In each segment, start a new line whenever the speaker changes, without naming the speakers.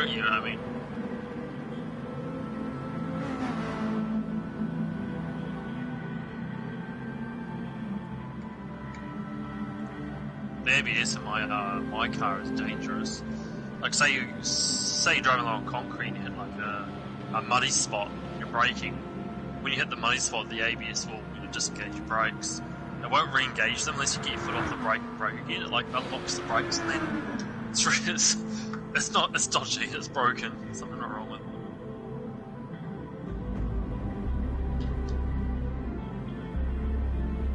true, you know what I mean? The ABS in my car is dangerous. Like say you're driving along concrete and you hit like a muddy spot, you're braking. When you hit the muddy spot, the ABS will disengage your brakes. It won't re-engage them unless you get your foot off the brake and brake again. It like unlocks the brakes and then it's dodgy, it's broken, something wrong with it.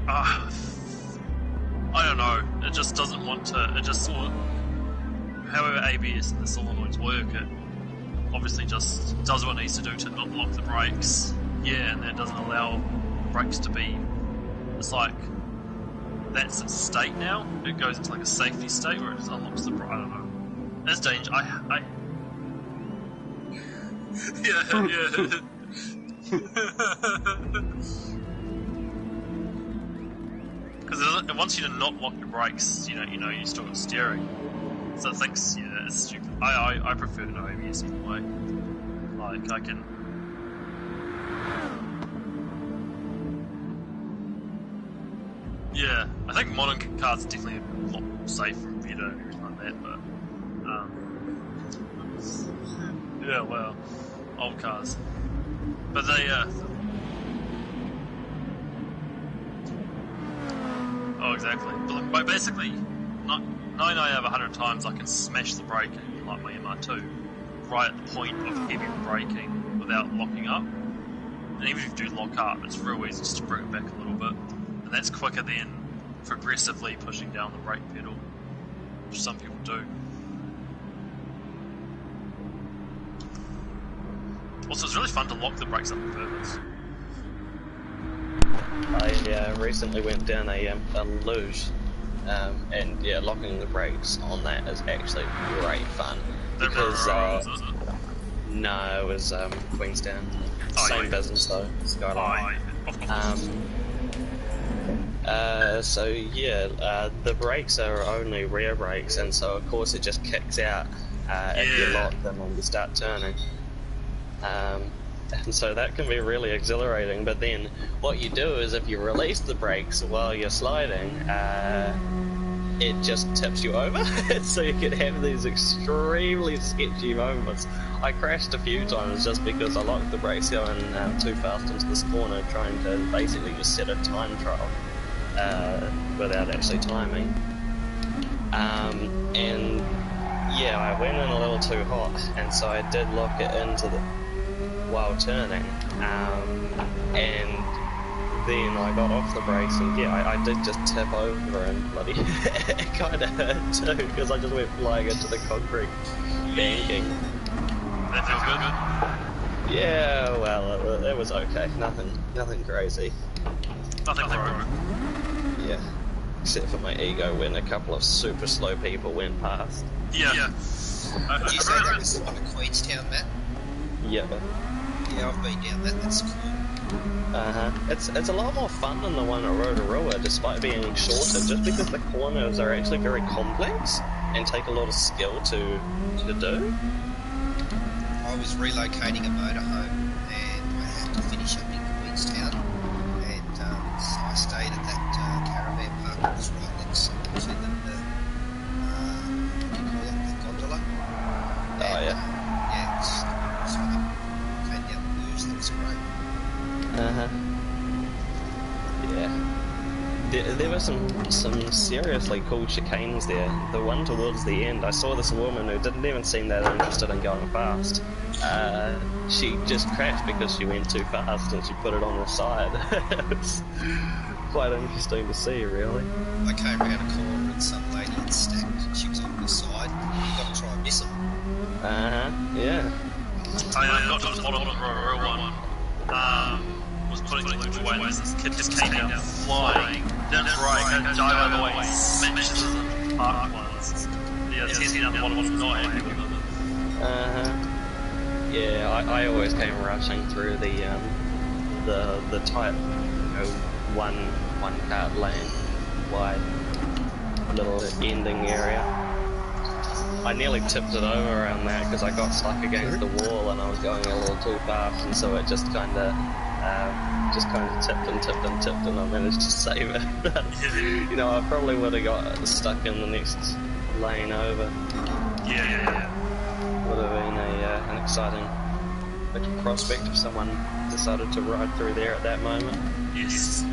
I don't know, it just doesn't want to, it just sort of, however ABS and the solenoids work, it obviously just does what it needs to do to not lock the brakes. Yeah, and that doesn't allow brakes to be, it's like, that's its state now. It goes into like a safety state where it just unlocks the brake. I don't know. That's dangerous. Yeah. Because it wants you to not lock your brakes. You know, you still got steering. So it thinks, yeah, it's stupid. I prefer no ABS anyway. Like I can. Yeah, I think modern cars are definitely a lot safer and better and everything like that, but yeah, well, old cars. But they oh exactly. But basically 99 out of 100 times I can smash the brake in like my MR2 right at the point of heavy braking without locking up. And even if you do lock up, it's real easy just to bring it back a little bit. And that's quicker than progressively pushing down the brake pedal, which some people do. Also, it's really fun to lock the brakes up on purpose.
I recently went down a luge, and yeah, locking the brakes on that is actually great fun. Because
is it?
No, it was Queenstown. Same business though, Skyline.
Of course.
So yeah, the brakes are only rear brakes, and so of course it just kicks out if you lock them and you start turning. And so that can be really exhilarating, but then what you do is if you release the brakes while you're sliding, it just tips you over, so you can have these extremely sketchy moments. I crashed a few times just because I locked the brakes going too fast into this corner, trying to basically just set a time trial without actually timing. And yeah, I went in a little too hot, and so I did lock it into the while turning, and then I got off the brakes, and yeah, I did just tip over, and bloody it kind of hurt too, because I just went flying into the concrete banking.
That feels good.
Yeah, well, it was okay. Nothing crazy.
Nothing wrong.
Yeah, except for my ego when a couple of super slow people went past.
Yeah.
Did you say that was on a Queenstown, Matt?
Yeah.
Yeah, I've been down that. That's cool.
It's a lot more fun than the one at Rotorua, despite being shorter, just because the corners are actually very complex and take a lot of skill to do.
I was relocating a motorhome and I had to finish up in Queenstown, and so I stayed at that caravan park that was right next to the what do you call it, the gondola.
Oh yeah.
Yeah, it's like came down the luge. That was great.
Yeah. There were some seriously cool chicanes there. The one towards the end, I saw this woman who didn't even seem that interested in going fast. She just crashed because she went too fast and she put it on the side. It was quite interesting to see, really.
I came around a corner and some lady had stacked. She was on the side. You got to try and miss them.
Yeah.
I got to the bottom of the Rotorua one. Was putting the luge away, and this kid just came down flying, didn't brake, and dive over the way, smashes the parked ones. Yeah, he's down the bottom, was not happy with it.
Yeah, I always came rushing through the tight, one car lane wide little ending area. I nearly tipped it over around that because I got stuck against the wall and I was going a little too fast, and so it just kind of tipped and I managed to save it. You know, I probably would have got stuck in the next lane over.
Yeah.
Would have been an exciting prospect if someone decided to ride through there at that moment.
Yes.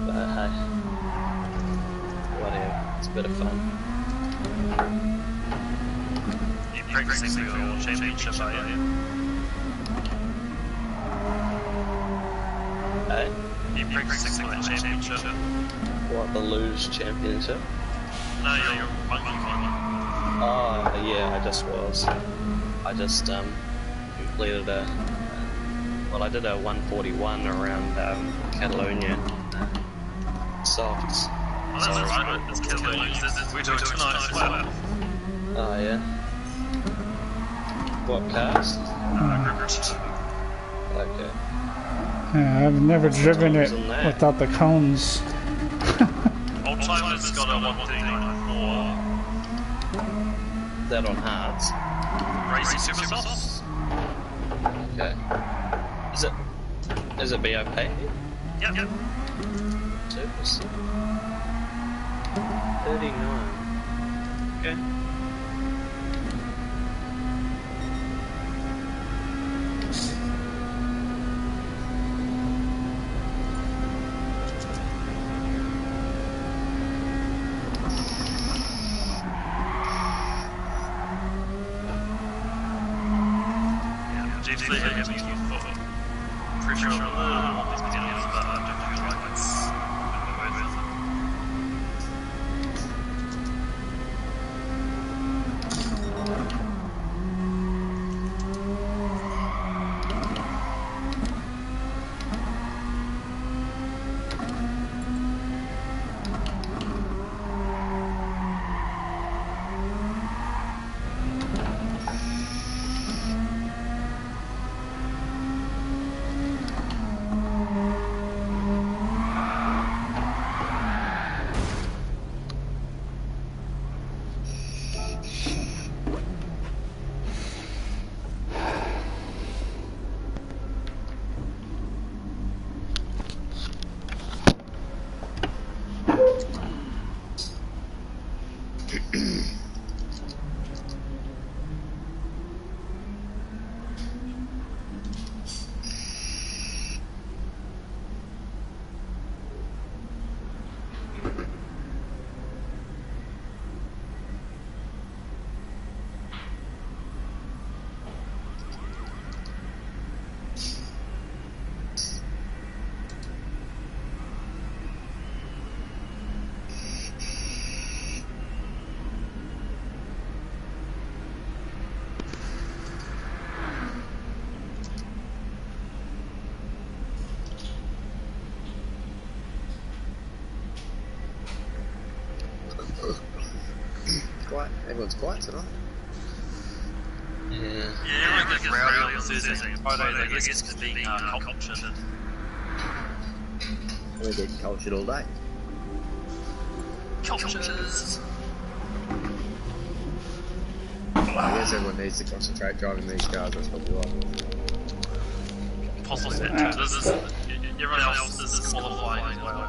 But hey, whatever, it's a bit of fun.
You're practicing for your championship, are you?
Hey?
You're practicing for that championship?
What, the luge championship?
No, you're monkey one.
Oh, yeah, I just was. I just completed I did a 141 around Catalonia softs.
Oh, that's right, it's Catalonia. We're doing tonight as well.
Oh, yeah. What cars? Okay.
Yeah, I've never driven it without the cones.
Old Timer's got a 139.4.
Is that on hards?
Racing Super Softs?
Okay. Is it BOP?
Yep.
Supers. 39. Okay.
Pretty sure a little on these penalties, but I don't feel like it's worth it.
Everyone's quiet tonight.
Yeah, I guess rowdy on Thursday and Fridays, I guess, because being cultured.
We're getting cultured all day.
Cultures!
I guess everyone needs to concentrate driving these cars, that's probably right.
Possibly that. Everyone else is qualifying as well.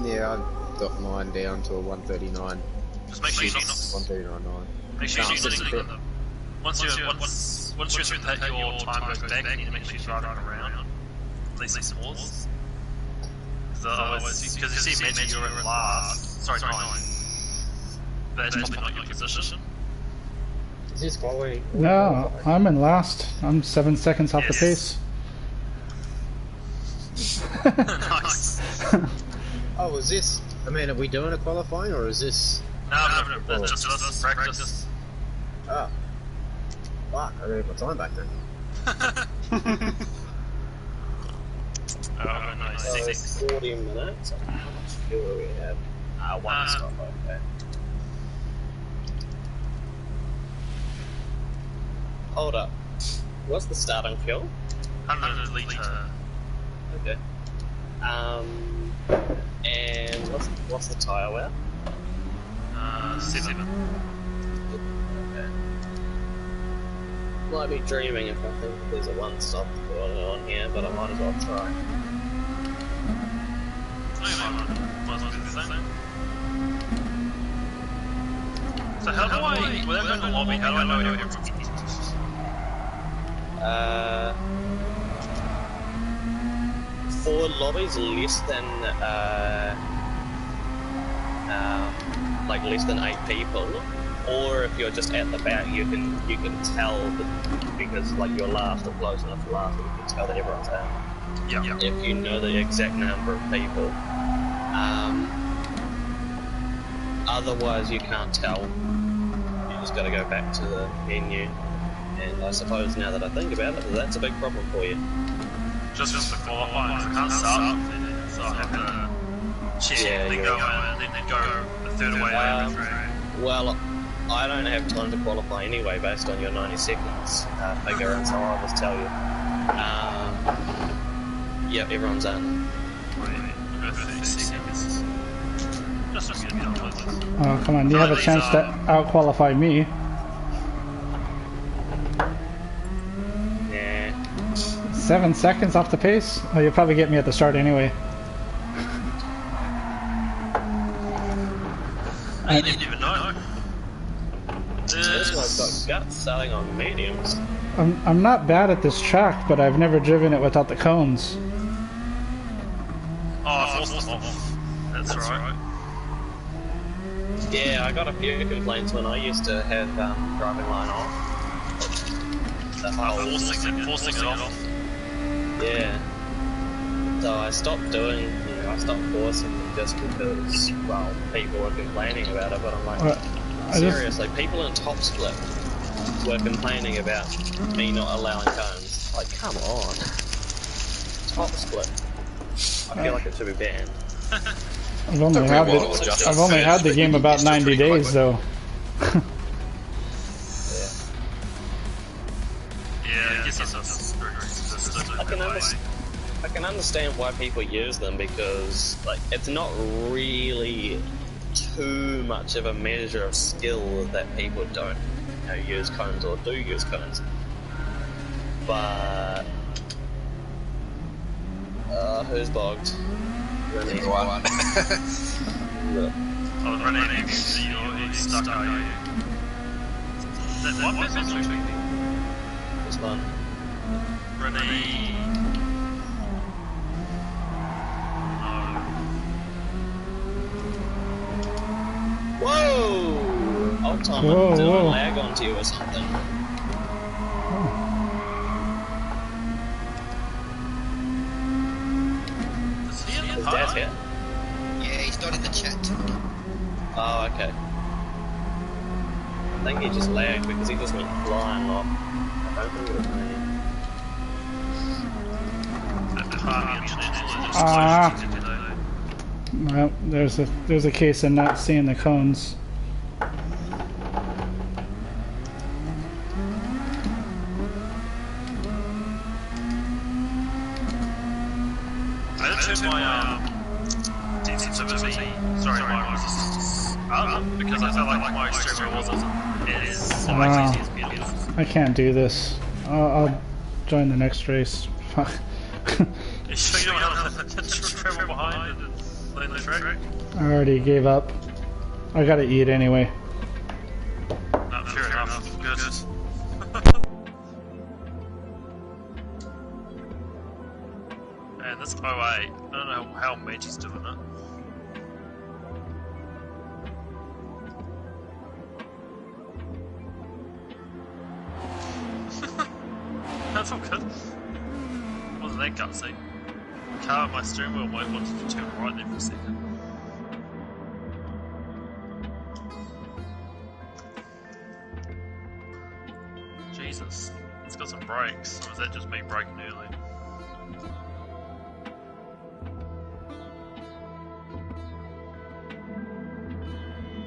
Yeah, I've got mine down to a 139.
Just make sure you're not...
139.9.
Make sure you're not sitting in them. Once you're through that, your time goes back, and you make sure you're driving around. At least some wars. Because you see Magic, you're at last. Sorry, 9. That's probably not your position.
Is this quality?
No, I'm in last. I'm 7 seconds off the pace.
Nice.
Oh, is this... I mean, are we doing a qualifying, or is this...
No, that's just practice.
Oh. Fuck, I don't have my time back then.
Nice.
40 minutes. How much fuel do we have? One stop, okay. Hold up. What's the starting fuel?
100 litre.
Okay. And what's the tyre wear?
7.
Okay. Might be dreaming if I think there's a one stop going on here, but I might as well try.
So how do I, without going to the lobby, how do I know where everyone's at?
For lobbies less than like less than 8 people, or if you're just at the back, you can tell that because like you're last or close enough to last, you can tell that everyone's out.
Yeah.
If you know the exact number of people. Otherwise, you can't tell. You just got to go back to the menu. And I suppose now that I think about it, that's a big problem for you.
Just for qualifying, because I can't start, so I have to check, then go and then go a third away over the track.
Well, I don't have time to qualify anyway based on your 90 seconds figure, and so I'll just tell you. Yep, everyone's in.
Go 30 seconds. Just to get it done with.
Oh, come on, you have a chance to out-qualify me.
Nah.
7 seconds off the pace? Oh, you'll probably get me at the start anyway.
I didn't even know.
This one's got guts selling on mediums.
I'm not bad at this track, but I've never driven it without the cones.
Oh, I forced them off. That's right.
Yeah, I got a few complaints when I used to have driving line off.
Forcing it off.
Yeah. So I stopped doing, I stopped forcing them just because, well, people were complaining about it, but I'm like, seriously, people in top split were complaining about me not allowing cones. Like, come on. Top split. I feel like it should be banned.
I've only had the game about 90 days though.
Yeah, I guess that's
I can understand why people use them because like it's not really too much of a measure of skill that people don't use cones or do use cones. But who's bogged?
Everyone.
Oh, Renee, you're stuck, are you? That one message?
This one.
Renee.
Whoa! Old time
Whoa,
doing
whoa.
lag onto you or something. Is Dad here?
Yeah, he's not in the chat tonight.
Oh, okay. I think he just lagged because he just went flying off. I don't think it was me.
Well, there's a case of not seeing the cones.
I didn't turn my sensitivity, sorry, my resistance up because I felt like my extreme wasn't as easy as beautiful.
I can't do this. I'll join the next race. Fuck.
You sure you don't have to travel behind and play the track?
I already gave up. I gotta eat anyway.
No, fair enough. Good. Man, this 08, I don't know how Maggie's doing it. That's all good. Wasn't that gutsy? Car, my steering wheel might want to turn right there for a second. Jesus, it's got some brakes, or is that just me braking early?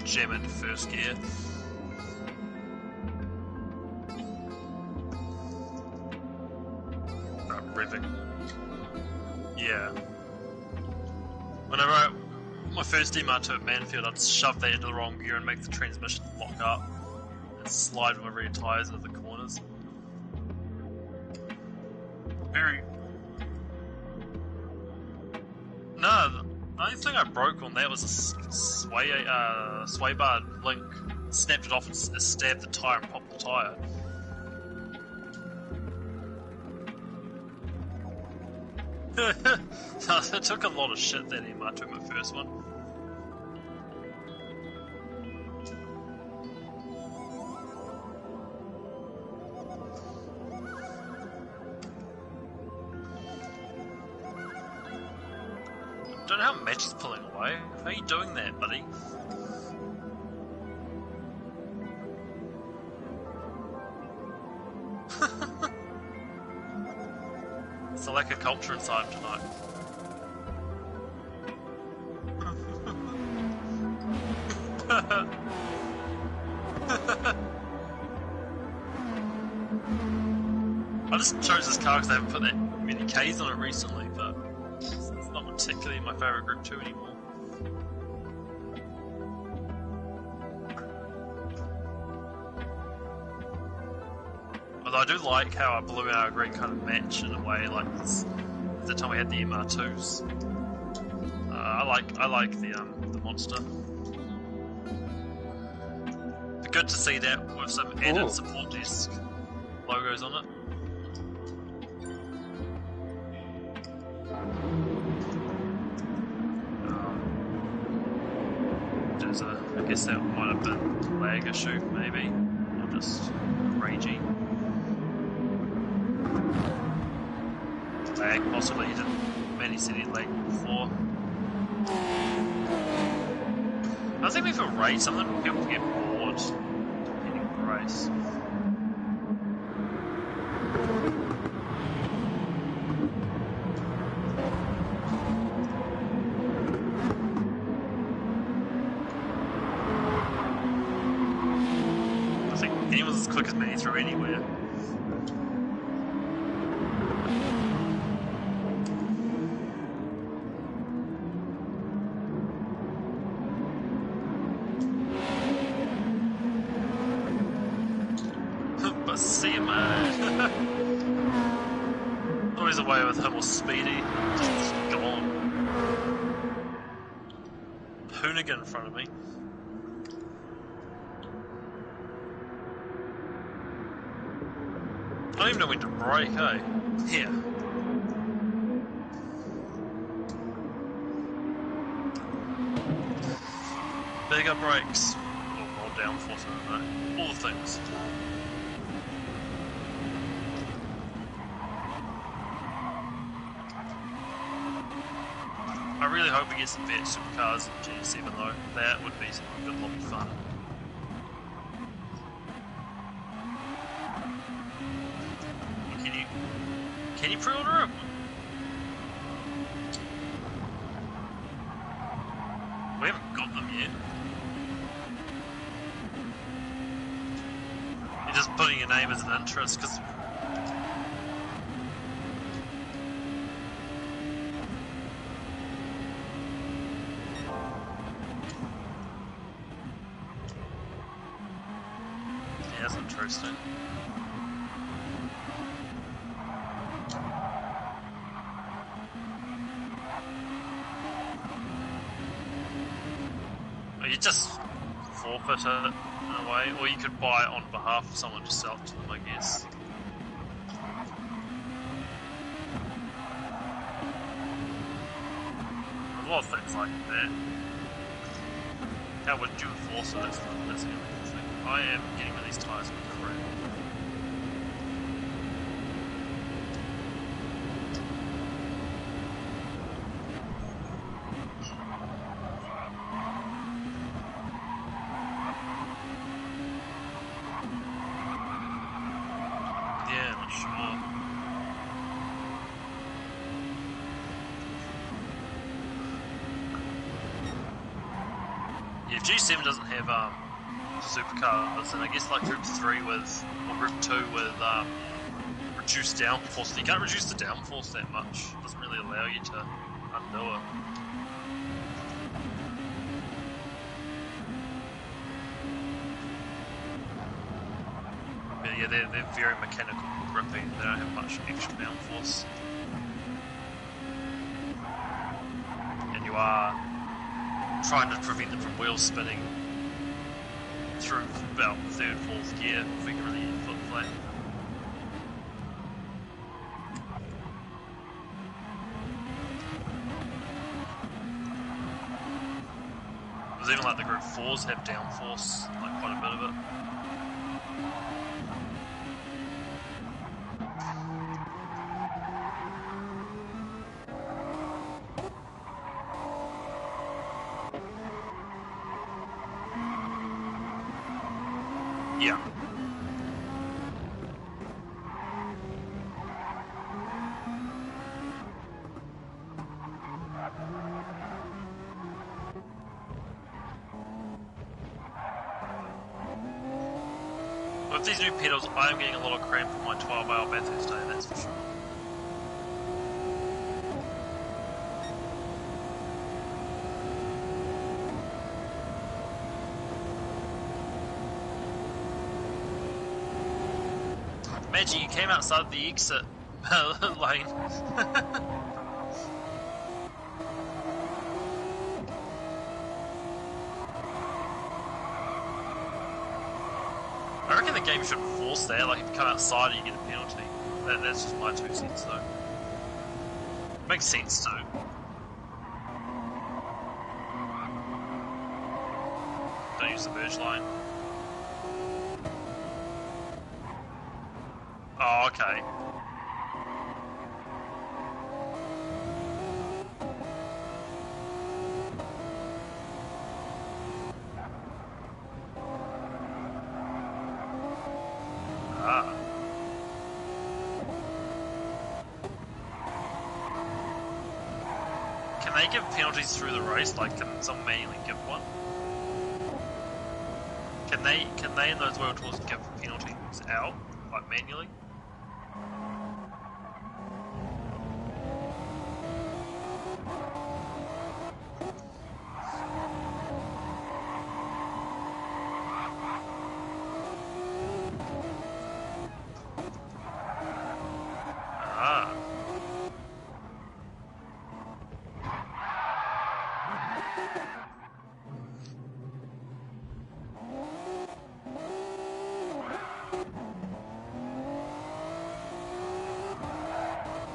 Jam into first gear. Revving. Yeah. my first MR2 at Manfield, I'd shove that into the wrong gear and make the transmission lock up and slide with my rear tyres into the corners. Very... No, the only thing I broke on that was a sway bar link. Snapped it off and stabbed the tyre and popped the tyre. It took a lot of shit that MR2 my first one. I don't know how Match is pulling away. How are you doing that, buddy? It's a lack of culture inside him tonight. I just chose this car because I haven't put that many Ks on it recently, but it's not particularly my favourite Group 2 anymore. Although I do like how our blue and our green kind of match in a way, like the time we had the MR2s. I like the monster. Be good to see that with some added support desk logos on it. I guess that might have been a lag issue, maybe, or just ragey. Lag, possibly. He didn't. Man, he said he lagged before. I think if a race, something people get bored depending on the race. I think anyone's as quick as me through anywhere. Always away with him or Speedy, just gone. Hoonigan in front of me. I don't even know when to brake, eh? Here. Bigger brakes. Or more downforce, I don't know. All the things. I really hope we get some vet supercars in GS7 though. That would be a good lot of fun. Can you pre-order them? We haven't got them yet. You're just putting your name as an interest because. Yeah, that's interesting. You just forfeit it in a way, or you could buy it on behalf of someone to sell it to them, I guess. There's a lot of things like that. How would you enforce it? That's the only thing. I am getting rid of these tyres with crap. Yeah, not sure. Yeah, if G7 doesn't have supercars, and I guess like Group 3 with, or Group 2 with reduced downforce, you can't reduce the downforce that much. It doesn't really allow you to undo it. yeah, they're very mechanical gripping. They don't have much extra downforce. And you are trying to prevent them from wheel spinning through about 3rd, 4th gear if we can really get foot flat. Because even like the Group 4s have downforce, like quite a bit of it. Yeah. With these new pedals, I am getting a lot of cramp from my 12-hour battery today, that's for sure. Imagine you came outside the exit lane. I reckon the game should force that, like if you come outside you get a penalty. That's just my 2 cents though. Makes sense too. Don't use the merge line. Oh, okay. Ah. Can they give penalties through the race? Like, can someone manually give one? Can they in those world tours give penalties out, like manually? Ah.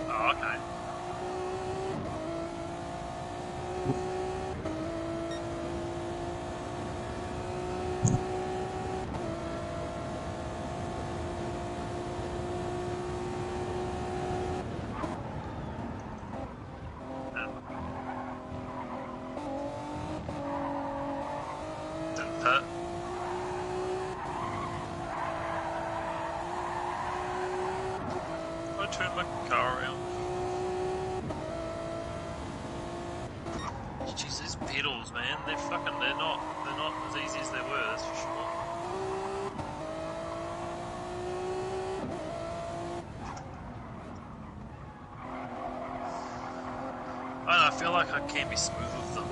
Oh, okay. Pit. I turned my car around. Jeez, these pedals, man, they're not as easy as they were, that's for sure. I don't know, I feel like I can be smooth with them.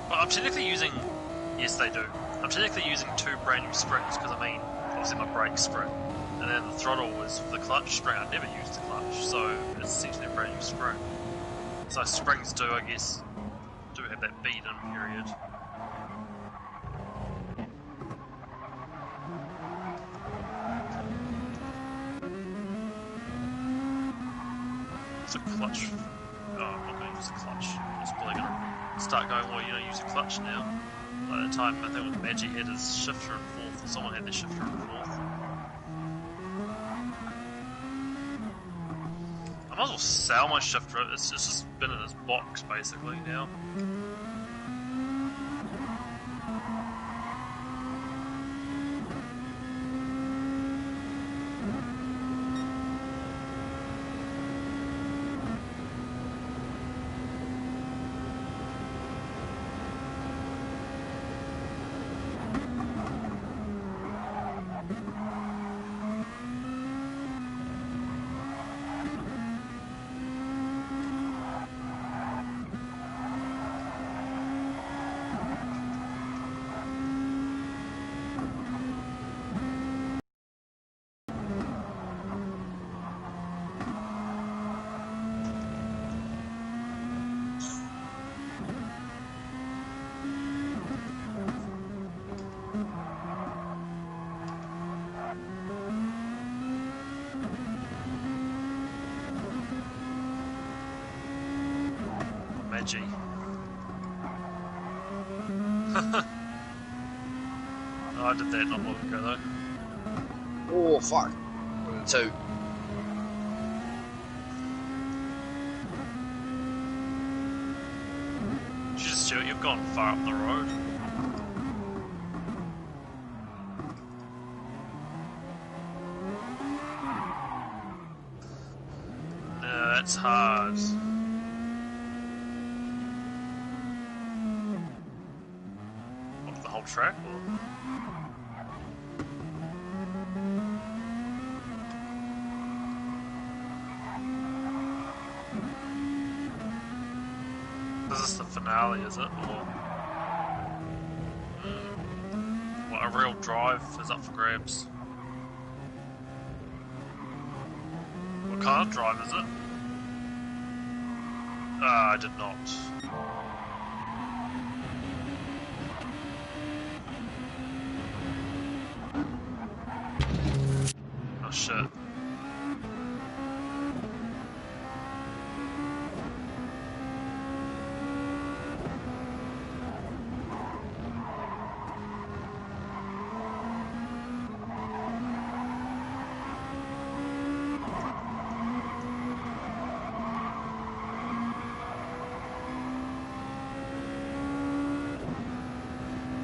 But I'm technically using... Yes, they do. I'm technically using 2 brand new springs, because I mean, obviously my brake spring, and then the throttle was for the clutch spring. I never used the clutch, so it's essentially a brand new spring. So springs do, I guess, do have that beat-in period. It's a clutch. Oh, I'm not going to use a clutch. It's probably going to start going, well, you don't use a clutch now. By the time, I think when Magic had his shifter in 4th, or someone had their shifter in 4th. I might as well sell my shifter, it's just been in his box basically now. Edgy. Oh, I did that not long ago though.
Oh, fuck. 2.
Jesus, Stuart, you've gone far up the road. No, that's hard. What, the whole track? Or? Is this the finale, is it? Or what, a real drive is up for grabs? What kind of drive is it? I did not. Oh shit.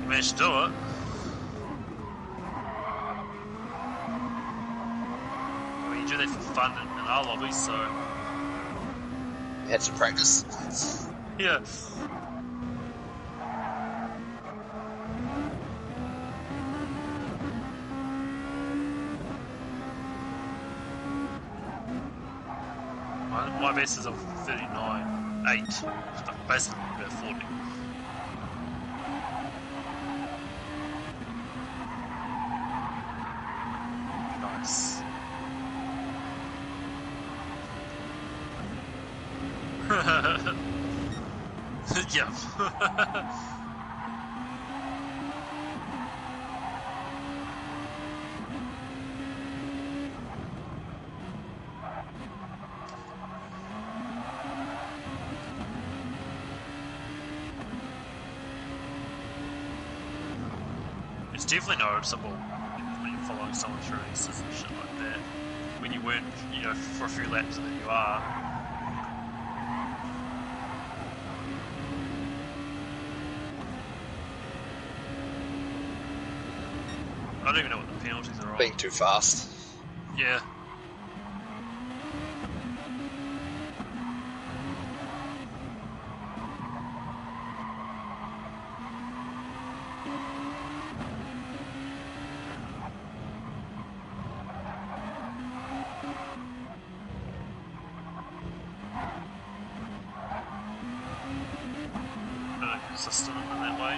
You managed to do it. I mean, you do that for fun in our lobby, so...
You had some practice.
Yeah. My base is of 39.8. Basically about 40. Nice. Yeah. It's definitely noticeable when you're following someone through races and shit like that. When you weren't, you know, for a few laps and then you are. I don't even know what the penalties are on.
Being too fast.
Yeah. Really consistent in that way.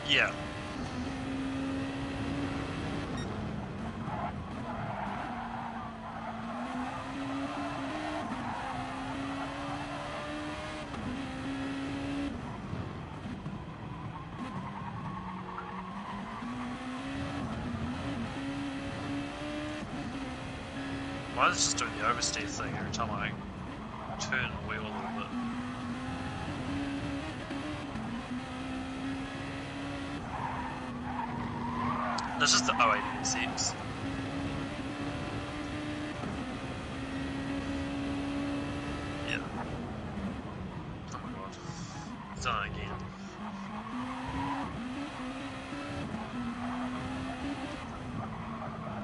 Yeah. Why is it just doing the oversteer thing every time I turn the wheel a little bit? That's just the 080SX. Yeah. Oh my god. It's done it again.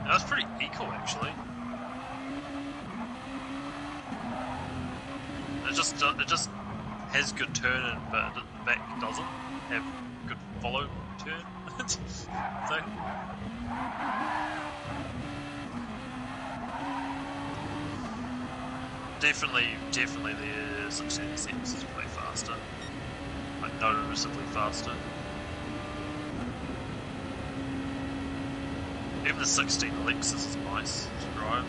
That was pretty equal actually. It just has good turn, but the back doesn't have good follow turn thing. Definitely the 16SX is way faster. Like noticeably faster. Even the 16 Lexus is nice to drive.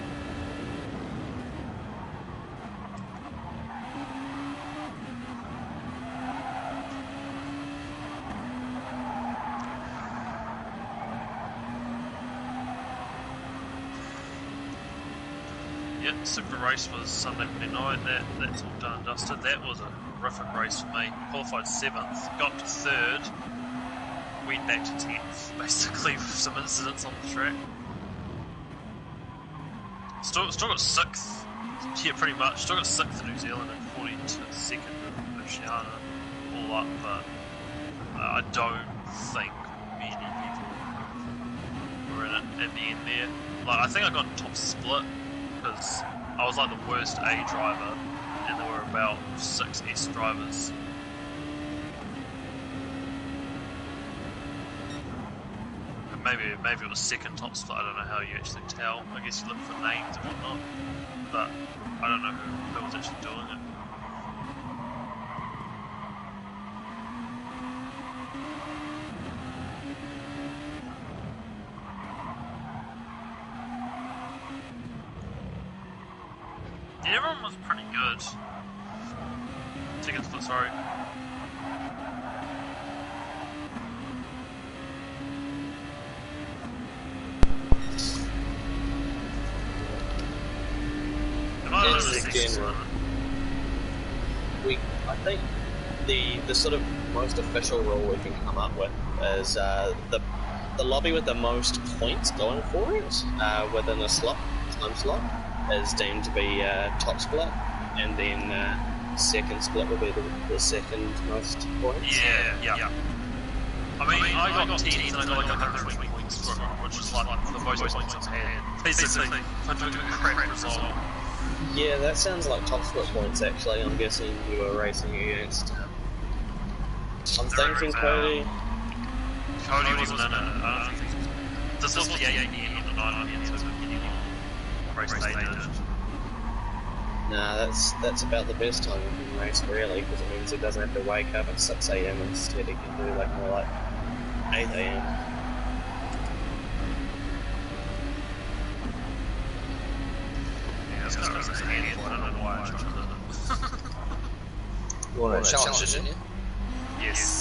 Yep, Super Race was Sunday night. That's all done and dusted. That was a horrific race for me. Qualified 7th, got to 3rd, went back to 10th, basically, with some incidents on the track. Still got 6th. Yeah, pretty much. Still got 6th in New Zealand and 42nd in Oceania, all up, but I don't think many people were in it at the end there. Like, I think I got top split, because I was like the worst A driver, and there were about 6 S drivers. And maybe it was second top split. I don't know how you actually tell. I guess you look for names and whatnot, but I don't know who was actually doing it. Yeah, everyone was pretty good. Second split, sorry.
I think the sort of most official rule we can come up with is the lobby with the most points going for it within a time slot is deemed to be top split, and then second split will be the second most points.
Yeah. I mean, I got 10 and I got like 120 points for it, which is like the most points I've had. Basically, I took a crap result.
Yeah, that sounds like top split points actually. I'm guessing you were racing against. I'm thinking Cody.
Cody wasn't in it. I don't think this was the 8 PM and the 9 PM, so race they did.
Nah, that's about the best time you can race really, because it means he doesn't have to wake up at 6 AM instead. He can do like more like 8 AM.
You want to challenge it, didn't you?
Yes,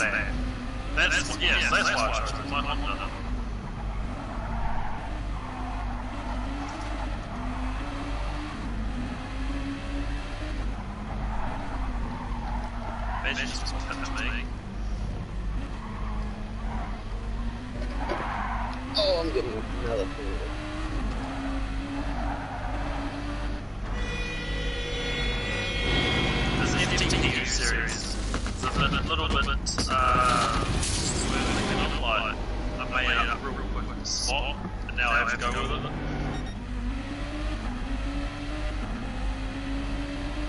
that's why I chose it. My Honda. Imagine just what's happened to me.
Oh, I'm getting another thing.
FTPU series. It's a little bit swerving on, like I made up a real quick spot, and now I have to go with it.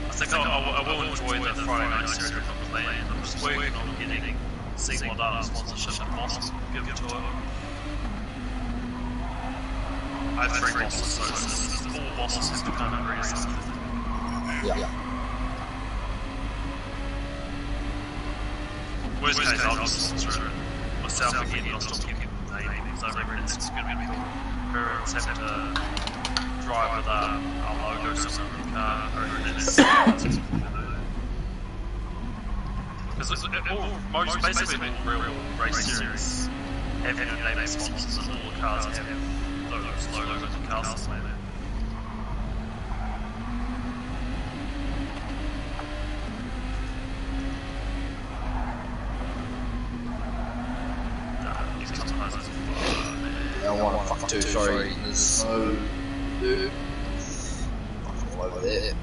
I think I will enjoy the Friday night series if I'm playing. I'm just working on getting season data sponsorship and bosses give it to it. I have 3 bosses, so all bosses have to kind of agree or something.
Yeah.
Worst case, I'll just sponsor it myself again, but I'll still keep the name because I reckon it's going to be cool. Parents have to drive with our logo somewhere in the car. I reckon that's because basically real race series have your name sponsors, and all the cars have those logos and cars display there.
Fuck two, sorry. There's so dude. All over there.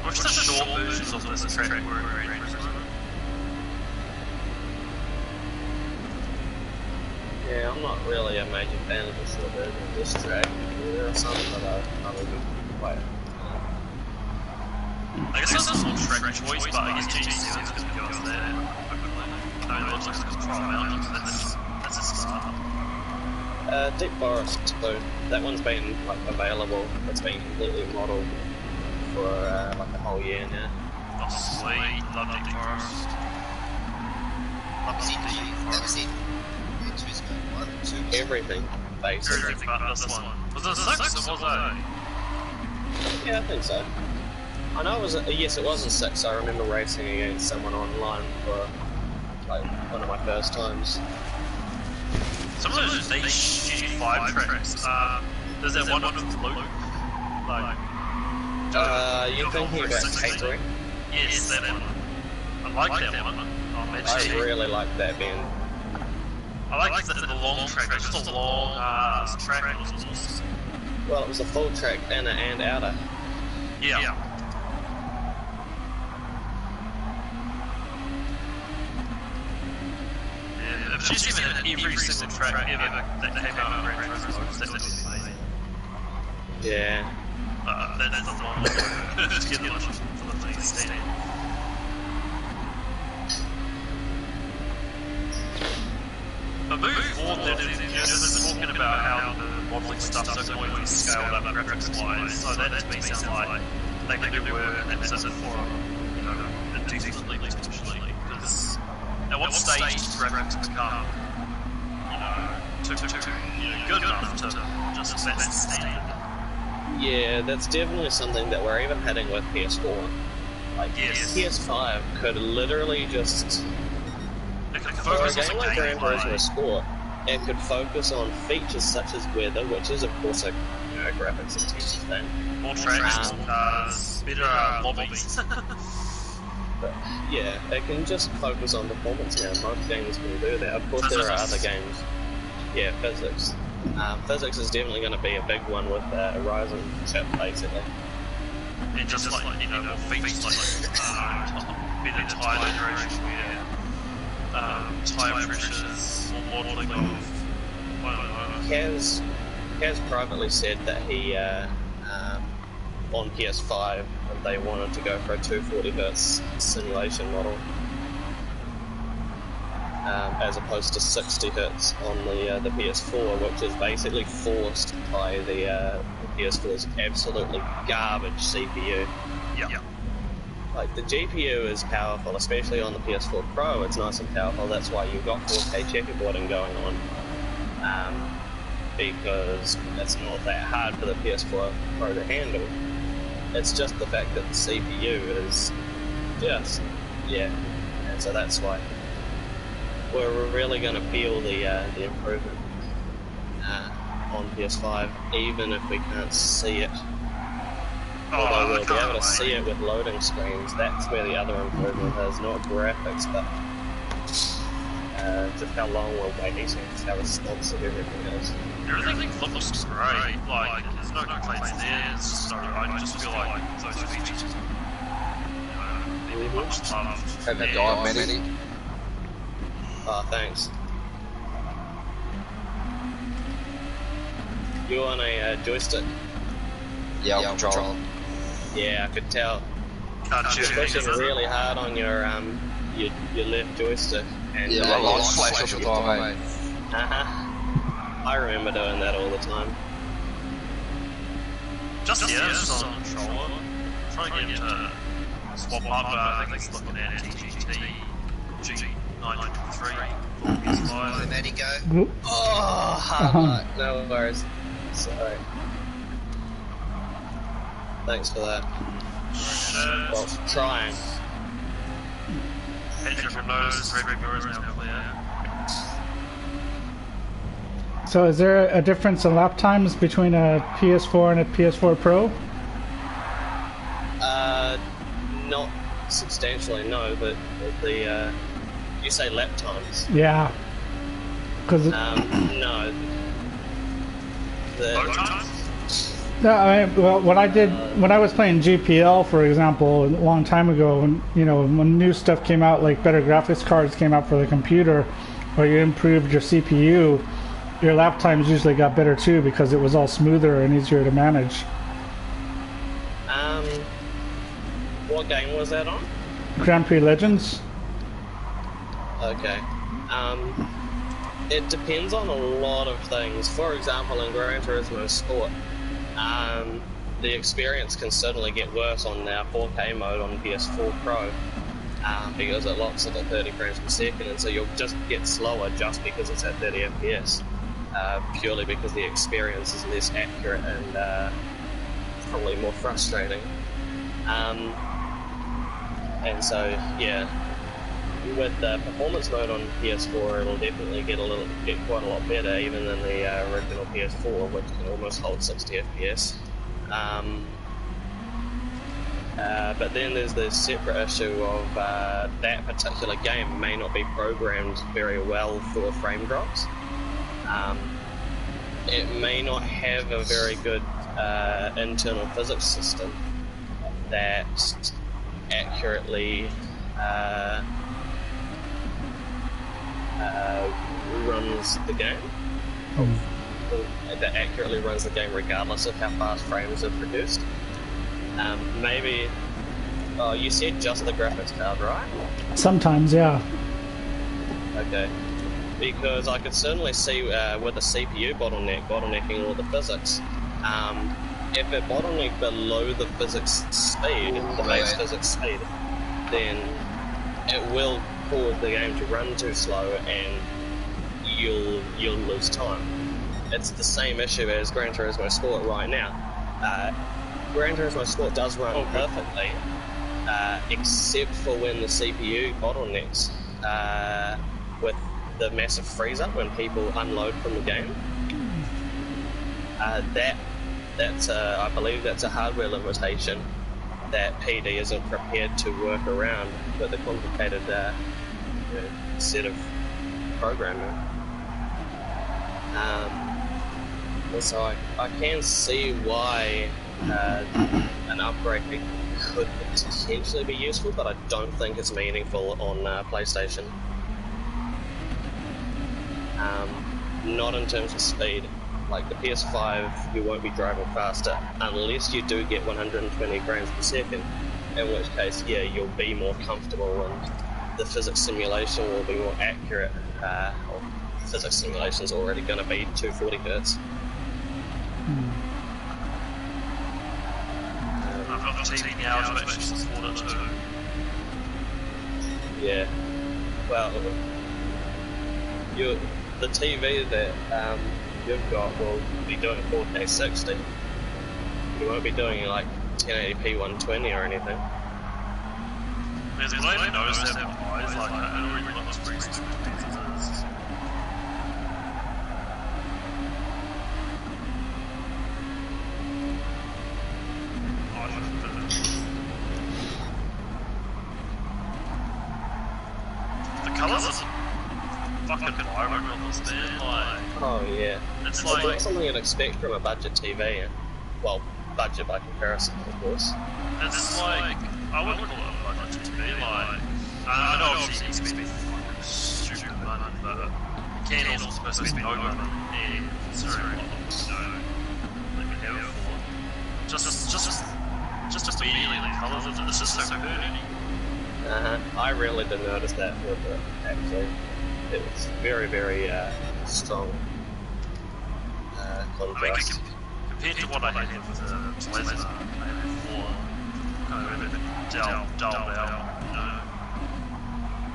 What's the short versions of this track where it ranges?
I'm not really a major fan of this sort of this track. There are some that I would quite.
I guess that's not track choice, but I guess GG7's going to go us there. No, it looks like it's going to try mountains, that's a start.
Deep Forest, so that one's been like available. It's been completely modelled for like a whole year now.
Oh sweet, love Deep Forest.
That was it. Gran Turismo 1, 2.
Everything, basically.
Everything but this one. Was it a 6 or was it?
Yeah, I think so. I know it was. Yes, it was a 6. I remember racing against someone online for like one of my first times.
Some of those niche G5 tracks, there's that one with Luke, like...
you're thinking about catering?
Yes, that one. I like that one.
I really like that band.
I like the long track, it's just a long track.
Well, it was a full track, inner and outer.
Yeah. If she's even in every single track ever that came out of Gran Turismo, that would be amazing.
Yeah.
That's a long way to get the much for the thing standing. But moving forward, they're talking about how the modelling stuff's so going to be scaled up graphics-wise, so that to me sounds like they can do work and that's it for, you know, a decent league, especially, because at what stage does graphics become, good enough to just set that standard?
Yeah, that's definitely something that we're even heading with PS4. Like,
yes.
PS5 could literally just... For a game like Gran Turismo Sport, it could focus on features such as weather, which is of course a graphics intensive thing.
More tracks, more cars, better lobbies.
But yeah, it can just focus on performance now. Most games can do that. Of course, there are other games. Yeah, physics. Physics is definitely going to be a big one with a Horizon chip, basically.
And just like, more features like better tire generation, tire pressures, more modelling of, I don't know.
Kaz privately said that he, on PS5, they wanted to go for a 240Hz simulation model, as opposed to 60Hz on the PS4, which is basically forced by the PS4's absolutely garbage CPU.
Yeah.
Like, the GPU is powerful, especially on the PS4 Pro, it's nice and powerful, that's why you've got 4K checkerboarding going on, because it's not that hard for the PS4 Pro to handle. It's just the fact that the CPU is just, and so that's why we're really going to feel the improvement on PS5, even if we can't see it. Although we'll be able to see it with loading screens. That's where the other improvement is, not graphics, but just how long we're waiting, how responsive everything is.
Everything looks great, like, there's no complaints there, it's just, I just feel like those features need much love.
And the diabetic.
Oh, thanks. You on a joystick?
Yeah, I'm controlling.
Yeah, I could tell. You're pushing really hard on your left joystick. And,
yeah, my lights flash all the time, mate.
I remember doing that all the time.
Just on controller. Trying to get to swap up, I think it's looking at TGT G923.
Let it go.
Oh, hard. No worries. Sorry. Thanks for that. Well, trying.
Engine from nose, red mirrors now clear.
So is there a difference in lap times between a PS4 and a PS4 Pro?
Not substantially, no, but the you say lap times?
Yeah. Because
no.
No, I mean, well, what I did when I was playing GPL, for example, a long time ago, when new stuff came out, like better graphics cards came out for the computer, or you improved your CPU, your lap times usually got better too because it was all smoother and easier to manage.
What game was that on?
Grand Prix Legends.
Okay. It depends on a lot of things. For example, in Gran Turismo Sport, the experience can certainly get worse on our 4K mode on PS4 Pro because it locks it at 30 frames per second, and so you'll just get slower just because it's at 30 FPS, purely because the experience is less accurate and probably more frustrating. And so, yeah, with the performance mode on PS4, it'll definitely get quite a lot better, even than the original PS4, which can almost hold 60 FPS. But then there's the separate issue of that particular game may not be programmed very well for frame drops. It may not have a very good internal physics system that accurately runs the game. That accurately runs the game regardless of how fast frames are produced. Maybe... Oh, you said just the graphics card, right?
Sometimes, yeah.
Okay. Because I could certainly see with the CPU bottlenecking all the physics, if it bottlenecked below the physics speed, the base physics speed, then it will cause the game to run too slow and you'll lose time. It's the same issue as Gran Turismo Sport right now. Gran Turismo Sport does run perfectly, except for when the CPU bottlenecks with the massive freeze up when people unload from the game. I believe that's a hardware limitation that PD isn't prepared to work around with a complicated set of programming. So I can see why an upgrade could potentially be useful, but I don't think it's meaningful on PlayStation. Not in terms of speed. Like the PS5, you won't be driving faster unless you do get 120 frames per second, in which case, yeah, you'll be more comfortable and the physics simulation will be more accurate. Physics simulation is already going to be 240 Hz.
I've got the TV now to actually support it too.
Yeah. Well, the TV that you've got will be doing 4K 60. You won't be doing like 1080p 120 or anything.
Because I only noticed that my eyes like that, it already looks pretty smooth as it is. The colours are fucking vibrant on this thing, like...
Oh yeah.
It's
It's
like...
not something you'd expect from a budget TV. Well, budget by comparison, of course.
It's like... I wouldn't call it a budget TV, like... I know obviously you expect fucking stupid money, but you can also supposed to spend no money and considering what, that we have it for. Just immediately the colours of it, it's just so pretty.
I really did notice that with it, actually. It was very, very strong contrast.
Compared to what I had with the Pleasant, maybe before, kind of a bit dulled out, you know.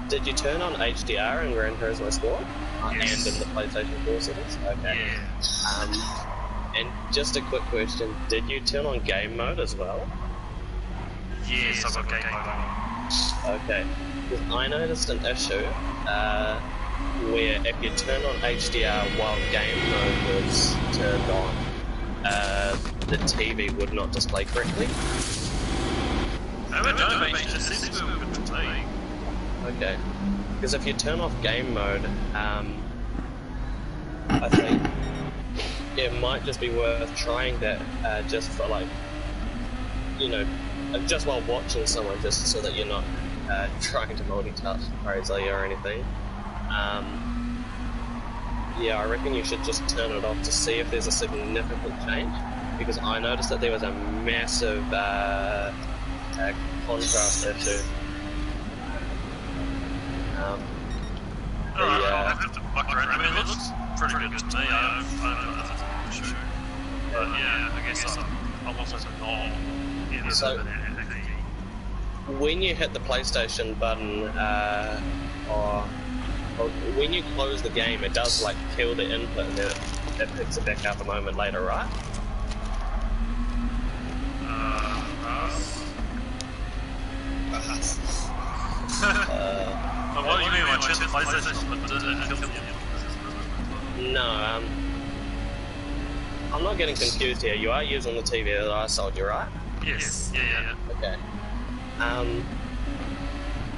Did you turn on HDR in Gran Turismo Sport?
Yes.
And in the PlayStation 4 settings? Okay.
Yeah.
And just a quick question, did you turn on game mode as well?
Yes, I've got game mode on.
Okay. Because I noticed an issue where if you turn on HDR while game mode was turned on, the TV would not display correctly.
No, it don't, mate. It just seems to be a good display.
Okay. Because if you turn off game mode, I think it might just be worth trying that just for like, you know, just while watching someone, just so that you're not trying to multitask crazily or anything. yeah, I reckon you should just turn it off to see if there's a significant change, because I noticed that there was a massive contrast issue.
Alright, I'll have to muck around. I mean, it looks pretty good to me. I don't know if that's an issue. But yeah, I guess I'm also not in
So,
the
when you hit the PlayStation button, or when you close the game, it does like kill the input and then it picks it back up a moment later, right?
What do you mean by check the PlayStation? Does it kill the
No, I'm not getting confused here. You are using the TV that I sold you, right?
Yes. Yeah.
Okay.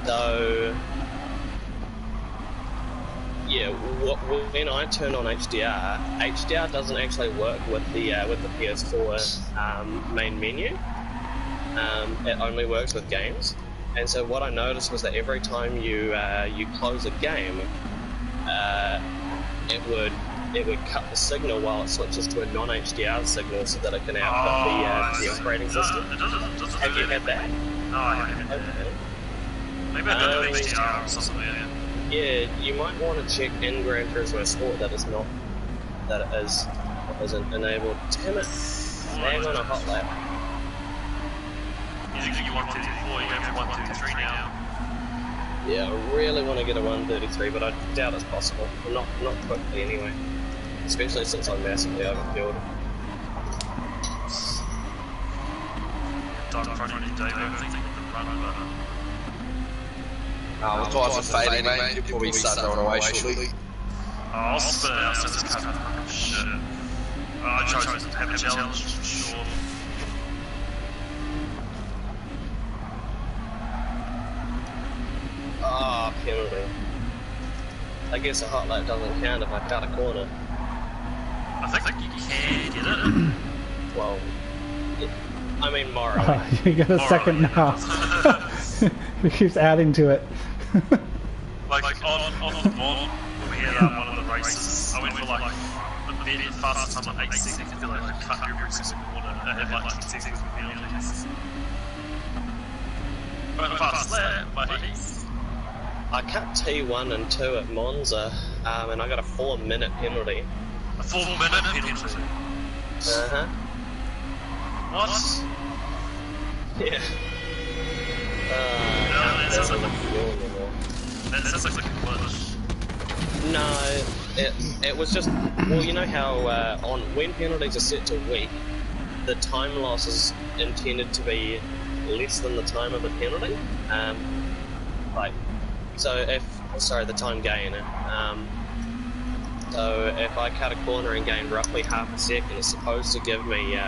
So, yeah, when I turn on HDR doesn't actually work with the PS4 main menu. It only works with games. And so what I noticed was that every time you close a game, it would cut the signal while it switches to a non-HDR signal so that it can output the operating system. Have you had that?
No, I haven't had that. Maybe I don't have HDR or something.
Yeah, you might want to check in Gran Turismo Sport that it isn't enabled. Damn it! Hang on a hot lap.
You think you want 224, you have 123 now.
Yeah, I really want to get a 133, but I doubt it's possible. Well, not quickly anyway. Especially since I'm massively overfueled.
Done in front of you, Dave. I think the run button.
With tyres are fading, mate, you'll probably start going away shortly.
I'll spit it out since it's cut. Shit. I chose to have a challenge, sure.
Ah, penalty. I guess a hot lap doesn't count if I cut a corner.
I think you can get it.
Well, I mean morally.
You got a second now. He keeps adding to it.
like on the board, when we had one of the races, I went for like a bit faster time, like 8 seconds. I feel like I cut every single corner. I had like 2 seconds with penalties. But fast lap, but
I cut T1 and 2 at Monza, and I got a 4-minute penalty.
a 4-minute penalty.
Uh-huh.
What?
Yeah.
That sounds like a glitch.
No, it was just, well, you know how when penalties are set to week, the time loss is intended to be less than the time of the penalty. The time gain. So if I cut a corner and gain roughly half a second, it's supposed to give me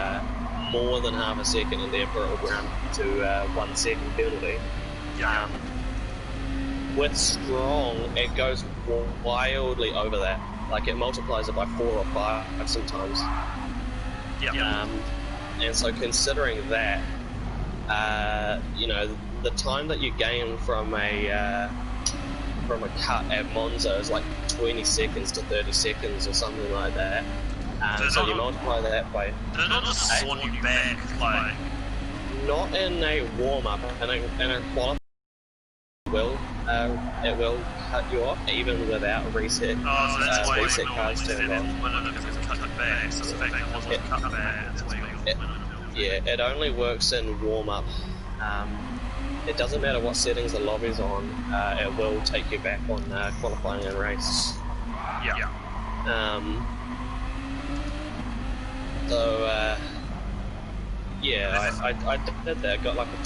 more than half a second, and therefore it will round to 1 second penalty.
Yeah.
With strong, it goes wildly over that. Like it multiplies it by 4 or 5 sometimes.
Yeah.
And so considering that, the time that you gain from a cut at Monza is like 20 seconds to 30 seconds or something like that. So you multiply that by...
They're not just swan you back, like...
Not in a warm-up, in a qualifying it will cut you off even without reset.
Oh, so that's why
reset
you
cards turned on.
because it's cut back, so the fact that it wasn't cut back, that's why you
Yeah, it only works in warm-up. It doesn't matter what settings the lobby's on, it will take you back on qualifying and race.
Yeah.
I did that. Got like a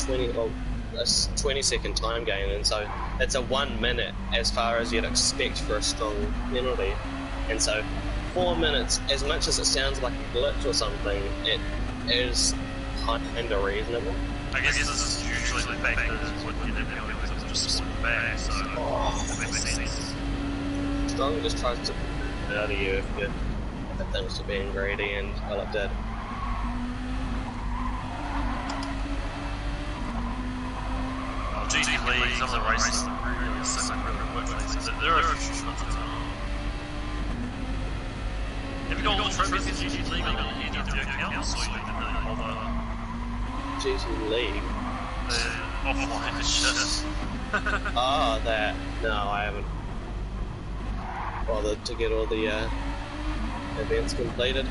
20-second time gain, and so it's a 1 minute as far as you'd expect for a strong penalty. And so 4 minutes, as much as it sounds like a glitch or something, it is kind of reasonable.
I guess this is usually the fact that it's what you did because it was just swan back, so it makes sense.
Strong just tries to put it out of you if things are being greedy, and well, it did.
GT League, some of the races are really sick, really work for these. There are a few shorts as well. Have you got all the trophies in GT League on any of your accounts, or you didn't really bother?
GT League.
Offline shit.
Oh, that. No, I haven't bothered to get all the events completed.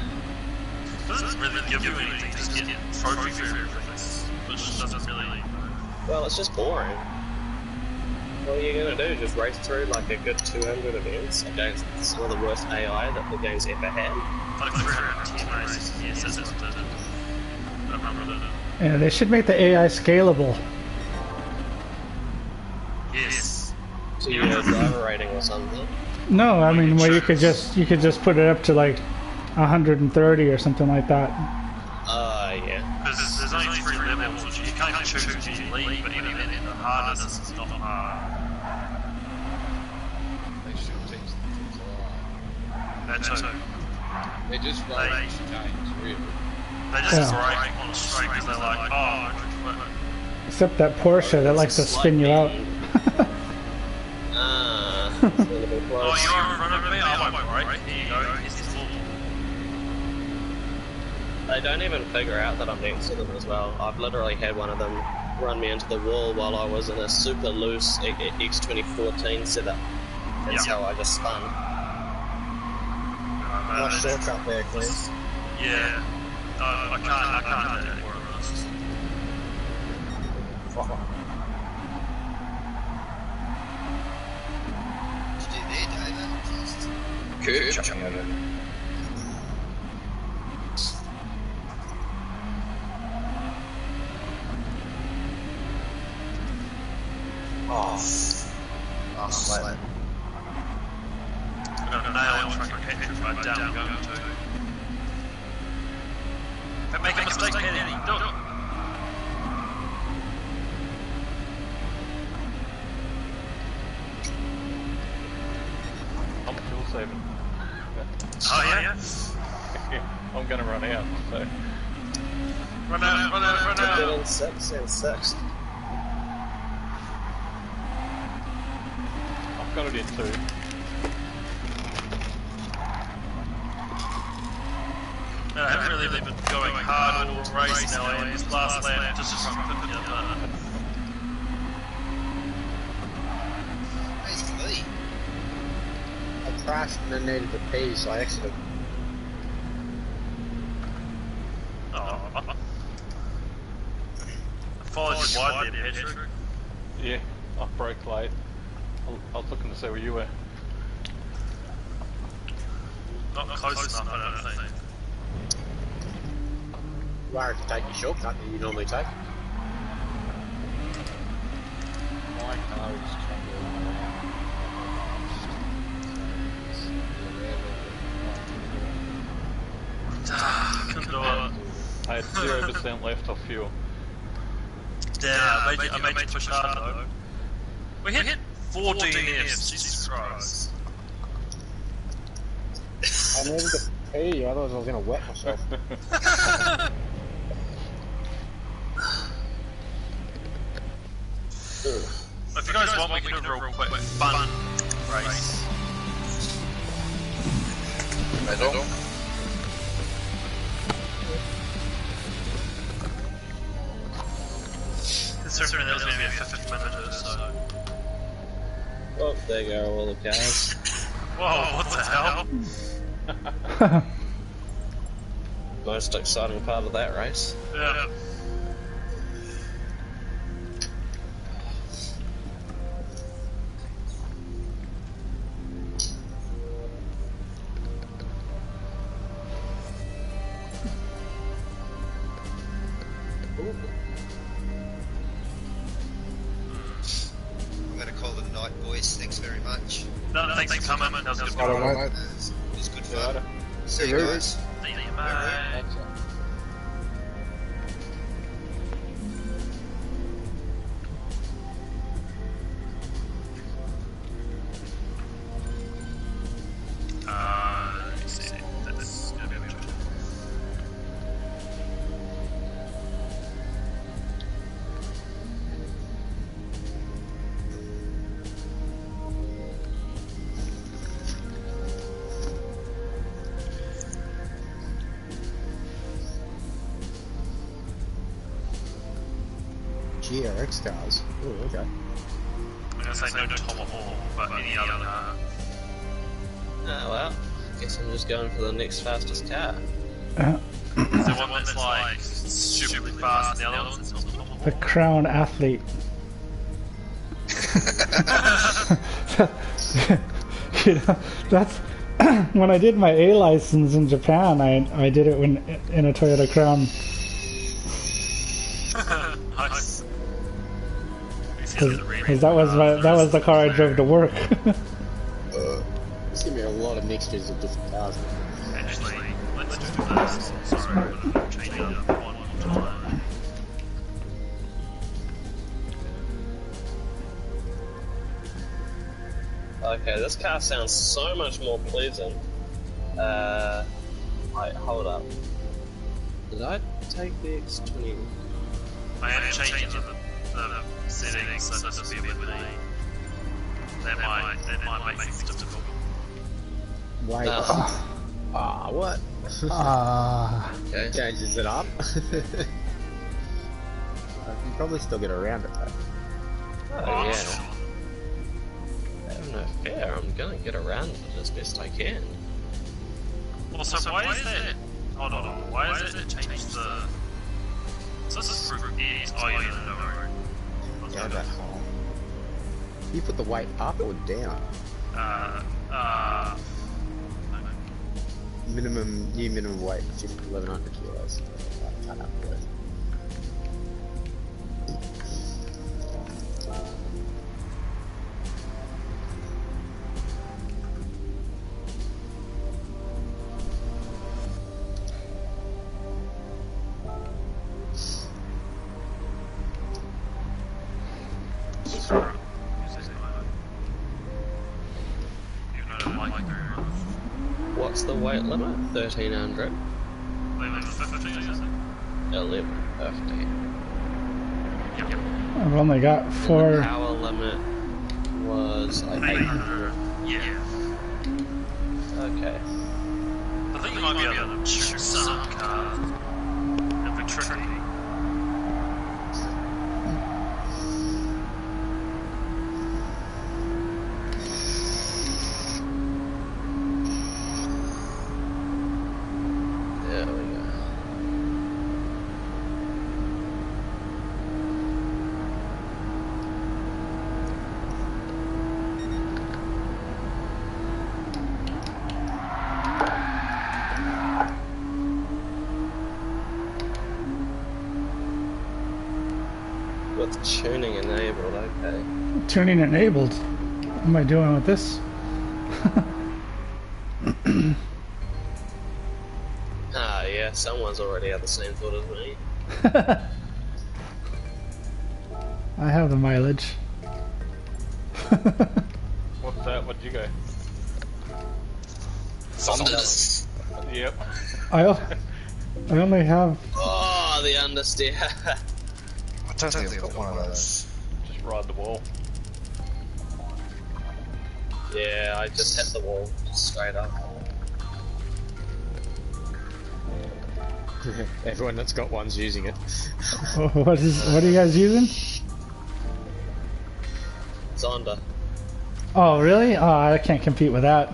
Doesn't really give you anything, just get trophies for everything, which doesn't really...
Well, it's just boring. What are you going to do? Just race through like a good 200 events against some of the worst AI that the game's ever had?
Like 310 races, yes, that's what it is. I remember that.
Yeah, they should make the AI scalable.
Yes.
So you have a driver rating or something?
No, I mean where you could just put it up to like 130 or something like that.
Yeah.
Because there's only 3 levels, which you can't even choose who you lead, but even then the hardness is not hard.
They should teach the kids alive.
That's too.
They just rage games, really.
They just break on the street because they're like, oh,
Except that Porsche that likes to spin you out.
It's a little bit
oh,
close.
you're in front of me? I won't break. Here you go, here's this little...
They don't even figure out that I'm next to them as well. I've literally had one of them run me into the wall while I was in a super loose X2014 setup. That's how I just spun.
Nice shortcut there, Glenn.
Yeah. I can't do any more of this.
What did you do there, David? Just...
Curb chucking at it.
Oh,
Slap.
I've got a nail trying to catch it right down going to. Don't make a mistake, Kenny. Do it.
I'm fuel saving.
Oh, yeah?
I'm gonna run out, so.
Run out.
Doing 6 and 6.
I've got it in 2.
I haven't really been going hard all race now, and this last lap just trying to put me up.
Where's Lee?
I crashed and then needed to pee, so I exited.
Oh. I followed you wide there, Patrick.
Yeah, I broke late. I was looking to see where you were.
Not close enough, I don't think.
Worried to take your shortcut that you normally take.
My car is
Couldn't do it.
I had 0% left of fuel.
Damn, I made you push hard though. We hit 4 DNFs, Jesus Christ.
I needed to pee, otherwise I was going to wet myself.
If you guys want, we can do a real quick fun race.
Medal.
Considering that was going to be a 50-minute, so...
Oh, there go all the cars.
Whoa, what the hell?
Most exciting part of that race.
Yeah.
I'm going to call it a night, boys. Thanks very much.
No, thanks for coming. That was good.
I don't know.
It was good fun.
Yeah,
See you guys.
See you, mate. Let me see. That's going to be a bit.
GRX cars. Oh, okay.
I'm gonna say no Tomahawk, but any other car.
Oh well, guess I'm just going for the next fastest car.
Uh,
Is there one that's like stupidly fast and the other one's not Tomahawk?
the Crown Athlete. You know, that's when I did my A license in Japan. I did it when in a Toyota Crown
Nice.
because that was the car I drove to work.
There's gonna be a lot of mixtures of different cars.
Actually, let's do this. Sorry, I'm gonna change it up one more time.
Okay, this car sounds so much more pleasant. Wait, hold up. Did I take the X20?
I am changing the settings so that just be with me. That might make things difficult.
Wait.
Oh.
Ah, what?
Okay.
Changes it up. You can probably still get around it though.
Oh, yeah. No fair, I'm gonna get around it as best I can.
Also, why is that? Hold on, why is it change the... So this is for ease. Oh, yeah, no.
Down that hole. You put the weight up or down? New minimum weight, 1100 kilos. Turn up the weight.
What's the weight limit? 1300.
1150, is it?
1150.
Yep.
I've only got
The
4.
power limit was like 800.
Yeah.
Okay.
I think you might be able to shoot some cars if they're tricky.
There we go. With tuning enabled, okay.
Tuning enabled. What am I doing with this?
Ah, yeah, someone's already had the same thought as me.
I have the mileage.
What's that? What'd you go?
Saunders.
Yep.
I only have.
Oh, the understeer.
I don't think I've got one of those.
Just ride the wall.
Yeah, I just hit the wall straight up.
Everyone that's got one's using it.
What are you guys using?
Zonda.
Oh really? Oh, I can't compete with that.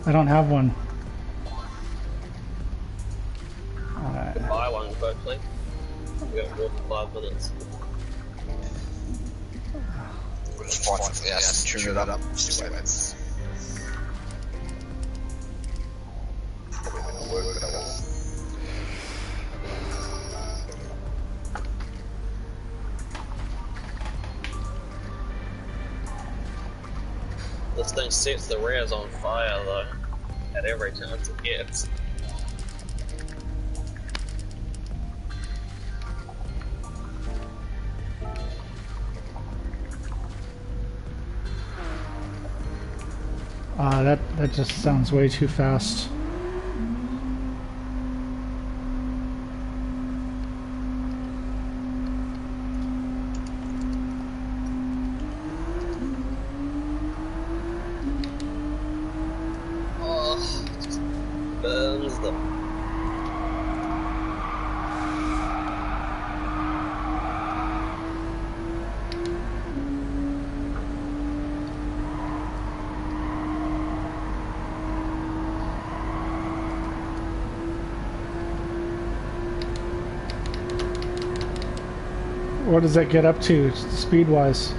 I don't have one.
Buy one quickly. We got 45 minutes.
We'll just find something else and tune it up. See what happens. Probably not gonna work, but I will.
This thing sets the rears on fire though, at every chance it gets.
That just sounds way too fast.
Oh, it just burns them.
What does that get up to speed-wise?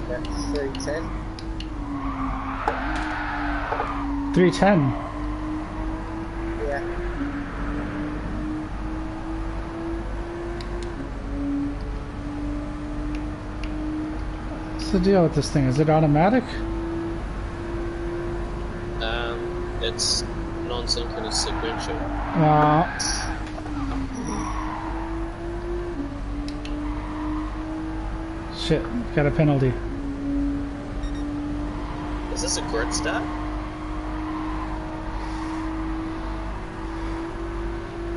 That's 310.
310.
Yeah.
What's the deal with this thing? Is it automatic?
It's non-synchronous sequential.
Shit, got a penalty.
Is this a grid start?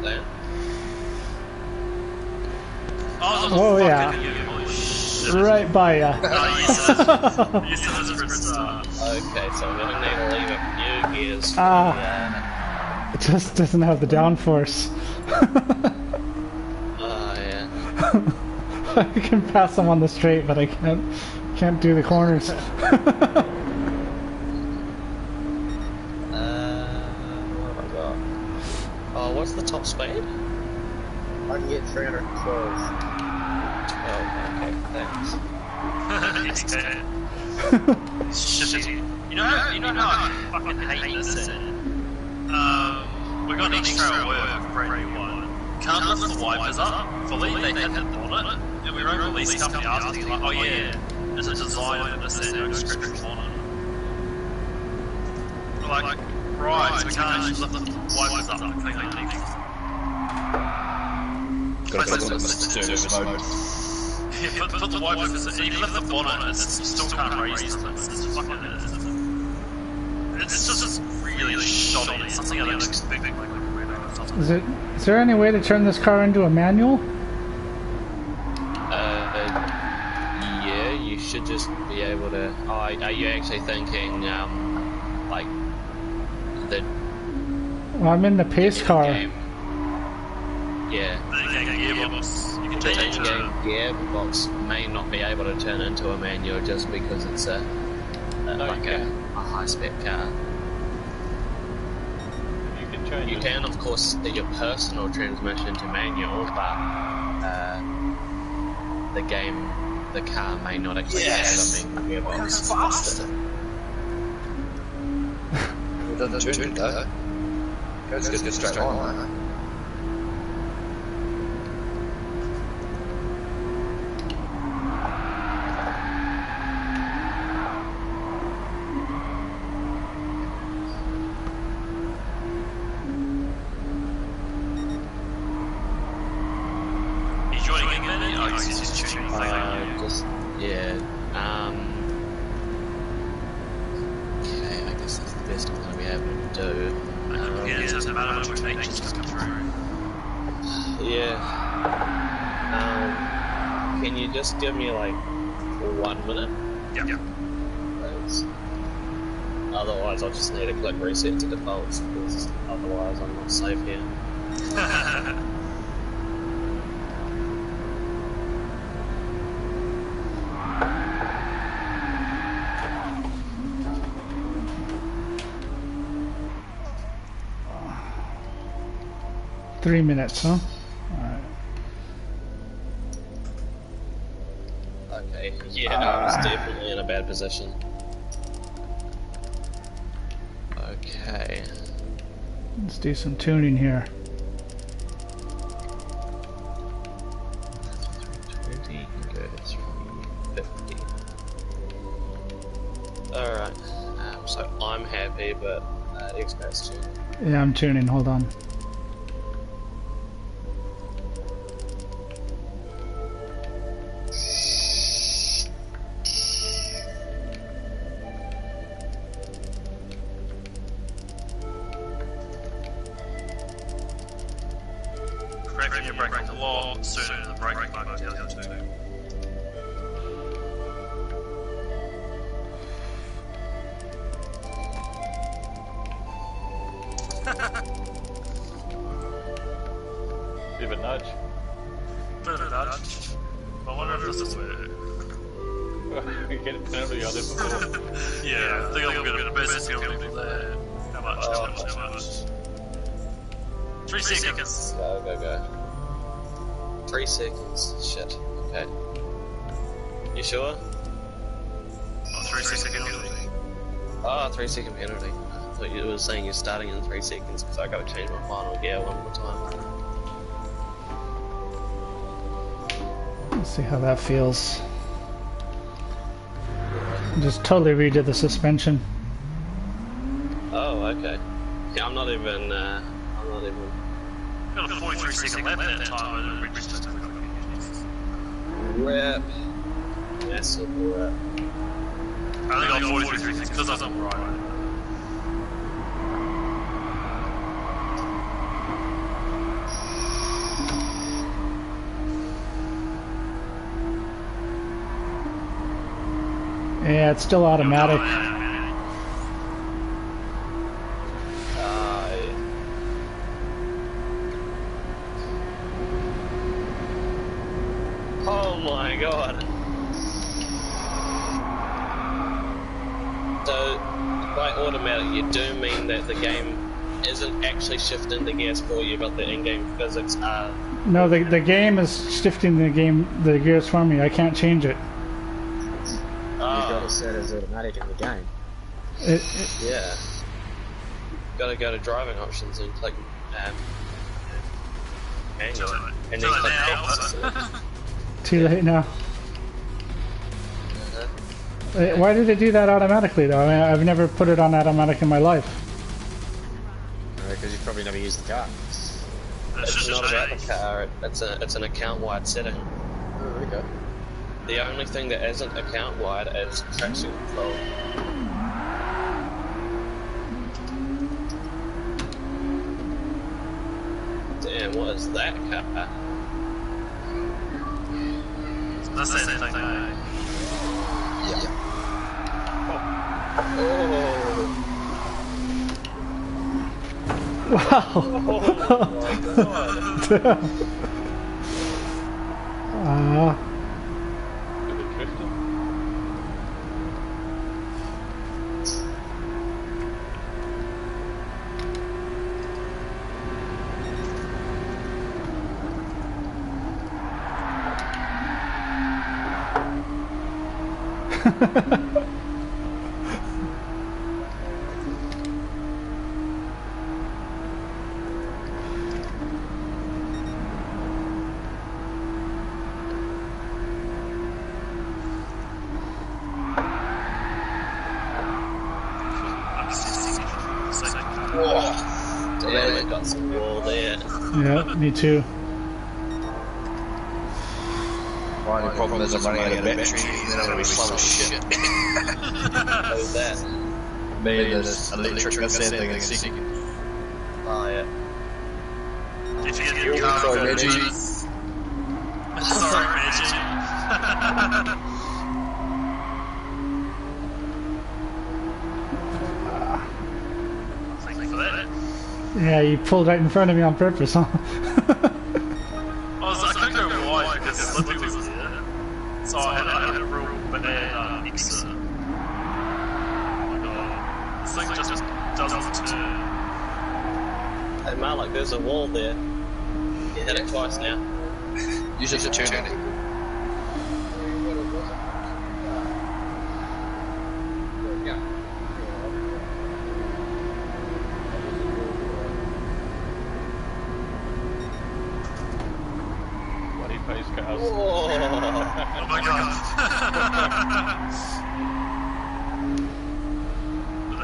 There?
Oh, yeah. Right by ya.
You said this is a start.
Okay, so I'm gonna need to leave a few gears for
It just doesn't have the downforce.
oh yeah.
I can pass them on the straight, but I can't do the corners.
What have I got? Oh, what's the top speed?
I can get 312.
Oh, okay, thanks.
Shitty. You know how I fucking hate this? We got an extra at work, brand new one. Can't lift the wipers up fully, they hit the bonnet, and we rang the lease company asking, like, oh yeah, is it designed for this and no scratch the bonnet? We're like, right, so we can't actually lift the wipers up and clean the leaks.
Gotta put them in service mode.
Yeah, put the wipers, even lift the bonnet, it still can't raise them. It's fucking... It's just really shoddy. It's something I don't expect. Like
Is there any way to turn this car into a manual?
Yeah, you should just be able to. Oh, are you actually thinking, like the?
Well, I'm in the pace car.
Game? Yeah.
gearbox. You can
The
change
in-game gearbox may not be able to turn into a manual just because it's a high-spec car.
You can change
You
it.
can, of course, set your personal transmission to manual, but the car may not actually have a manual gearbox.
faster. It doesn't turn though. Goes straight on, huh?
He's joining in then? Oh, he's just tuning thing.
Yeah. Okay, I guess that's the best I'm going to be able to do.
Yeah, it doesn't matter much which nature's coming through.
Yeah. Can you just give me like 1 minute?
Yeah.
Please? Otherwise, I'll just need to click reset to defaults because otherwise I'm not safe here.
3 minutes, huh? Alright.
Okay, yeah, I was definitely in a bad position. Okay.
Let's do some tuning here.
320 go to 350. Alright, so I'm happy, but X-Bass tune.
Yeah, I'm tuning, hold on.
Correcting your braking a lot sooner than the braking button the other two.
Give a nudge.
Bit of a nudge. I wonder if this will work.
You get a penalty on it before.
Yeah, I think I'm going to get a basic penalty for that. How much? How much? 3 seconds.
Go. 3 seconds. Shit. Okay. You sure?
Oh, 3 second penalty.
Oh, 3 second penalty. I thought you were saying you're starting in 3 seconds because I got to change my final gear one more time.
Let's see how that feels. Just totally redid the suspension.
Oh, okay. Yeah, I'm not even.
Got a 43-second lap that time.
Rip. Massive rip.
I only got 43 seconds because I was on the right.
Yeah, it's still automatic.
Oh my god. So, by automatic, you do mean that the game isn't actually shifting the gears for you, but the in-game physics are.
No, the game is shifting the gears for me. I can't change it.
You've got it set as automatic in the game.
Yeah. Gotta go to driving options and click manual. And then click X.
Too late now. Why did it do that automatically though? I mean, I've never put it on automatic in my life.
Because you've probably never used the car.
It's not about the car, it's an account-wide setting.
Oh, okay.
The only thing that isn't account-wide is traction control. Damn, what is that car?
That's the same thing.
Yeah.
Oh.
Wow.
Oh my god.
Did it drift him?
Damn, I got some wall there.
Yeah, me too.
My only problem is I'm running out of battery and then I'm going to be slow as shit.
How is that?
Me and this electric thing in a second.
Oh, yeah.
If you get
You're
your car
sorry,
over
Reggie.
Sorry, Reggie. Thank you for that.
Yeah, you pulled right in front of me on purpose, huh?
I couldn't go wide because Slippy was there. So I had a real bad exit. Oh my god. This thing just doesn't turn.
Hey, Malik, there's a wall there. You hit it twice now.
Use it to turn it.
Bloody pace cars.
Whoa.
Oh my god.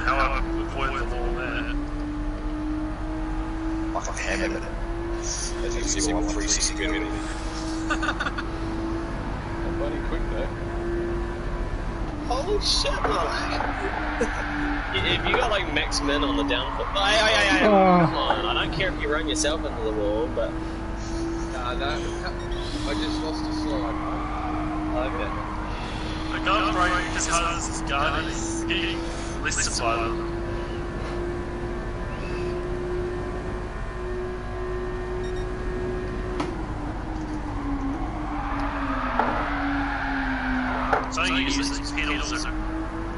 How I avoid the wall there.
Like I'm hammering it. As you can see, I'm 360 good.
Bloody quick though.
Holy shit, Malik. If you got like max min on the downforce. Come on, I don't care if you run yourself into the wall, but.
I just lost a slide.
Okay.
I got break because this guy is getting listed by them. So you use these pedals are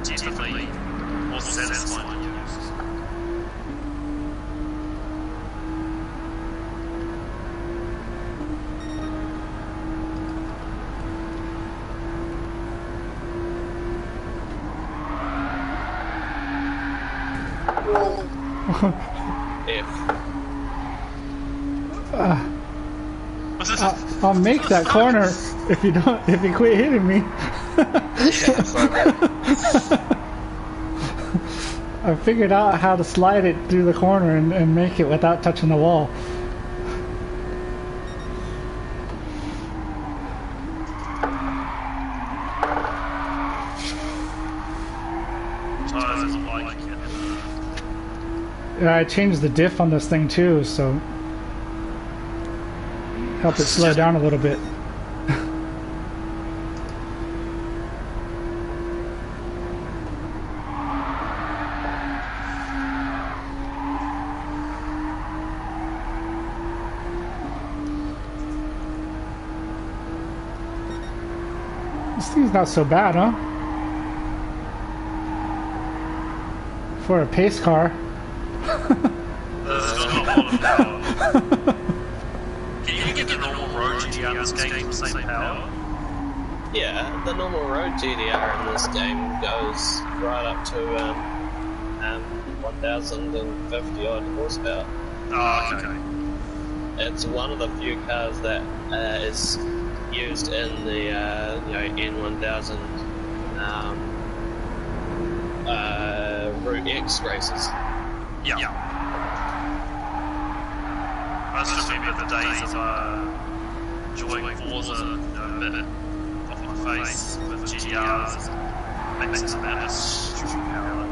definitely more satisfying to use.
F.
I'll make that corner if you don't. If you quit hitting me. I figured out how to slide it through the corner and make it without touching the wall. Yeah, I changed the diff on this thing too, so help it slow down a little bit. This thing's not so bad, huh? For a pace car.
Can you get the normal road GTR in this game for the same power?
Yeah, the normal road GDR in this game goes right up to 1,050 odd horsepower.
Oh, okay.
It's one of the few cars that is used in the N1000 Route X races.
Yeah. I just remember the days of enjoying Forza, a bit off my face with GTRs, maxing them out of stupid power.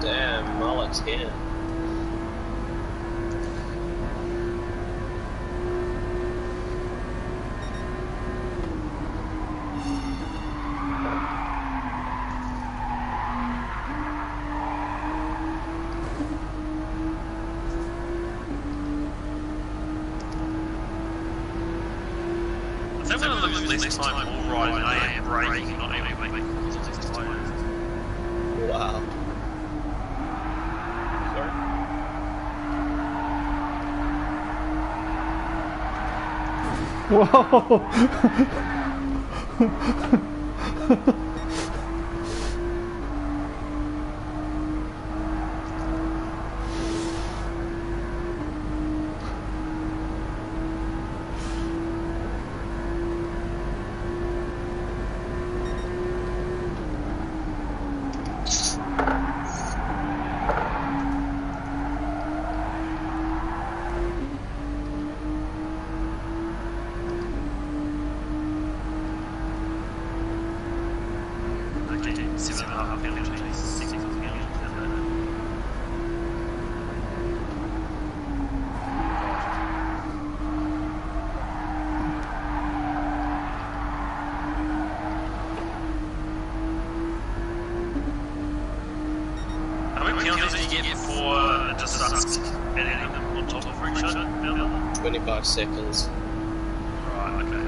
Damn, Mullet's here. Wow.
Whoa!
How many penalties do you get before it just starts editing them on top of each other?
25 seconds.
Right, okay.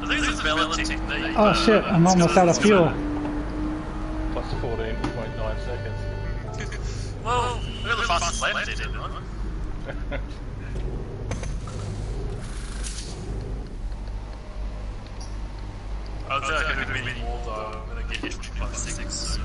I think it's a valid technique.
Oh shit! I'm almost out of fuel.
Plus 14.9 seconds.
Well, we're the fastest lap there, didn't we? I feel like it would be more though, I'm gonna get 25 soon.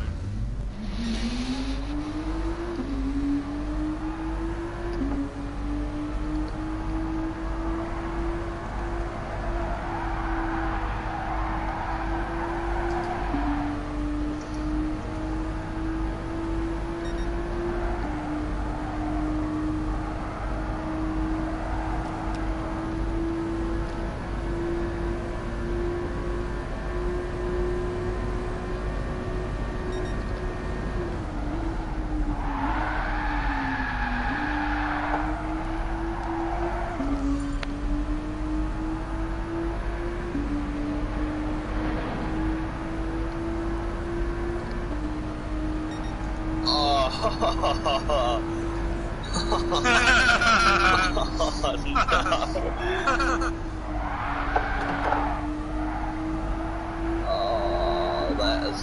Oh, that is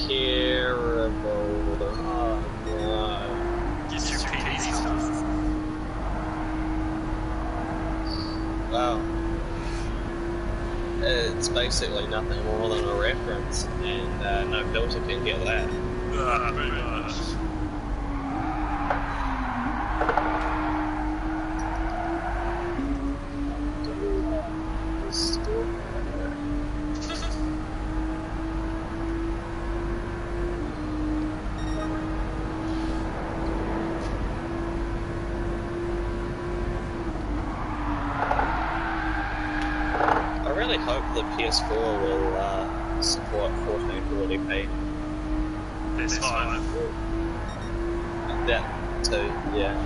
terrible. Oh no.
Get your PDs stuff.
It's basically nothing more than a reference, and no filter can get that.
Pretty much.
I really hope the PS4 will support 1440p.
PS5.
That too, yeah.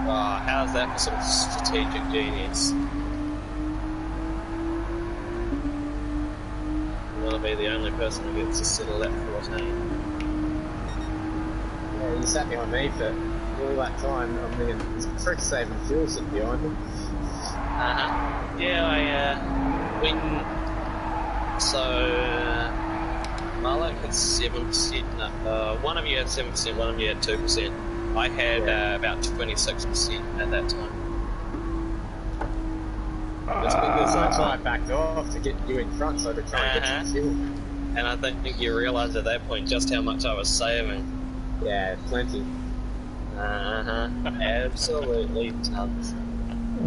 Oh, how's that for some strategic genius? I'm gonna be the only person who gets to settle that 14.
Yeah, you sat behind me for all that time. I'm thinking, it's pretty saving fuel sitting behind me.
Yeah, Marlon had 7%, one of you had 7%, one of you had 2%. I had about 26% at that time.
That's because I backed off to get you in front so I could try and get some fuel.
And I think you realised at that point just how much I was saving.
Yeah, plenty.
Absolutely tons.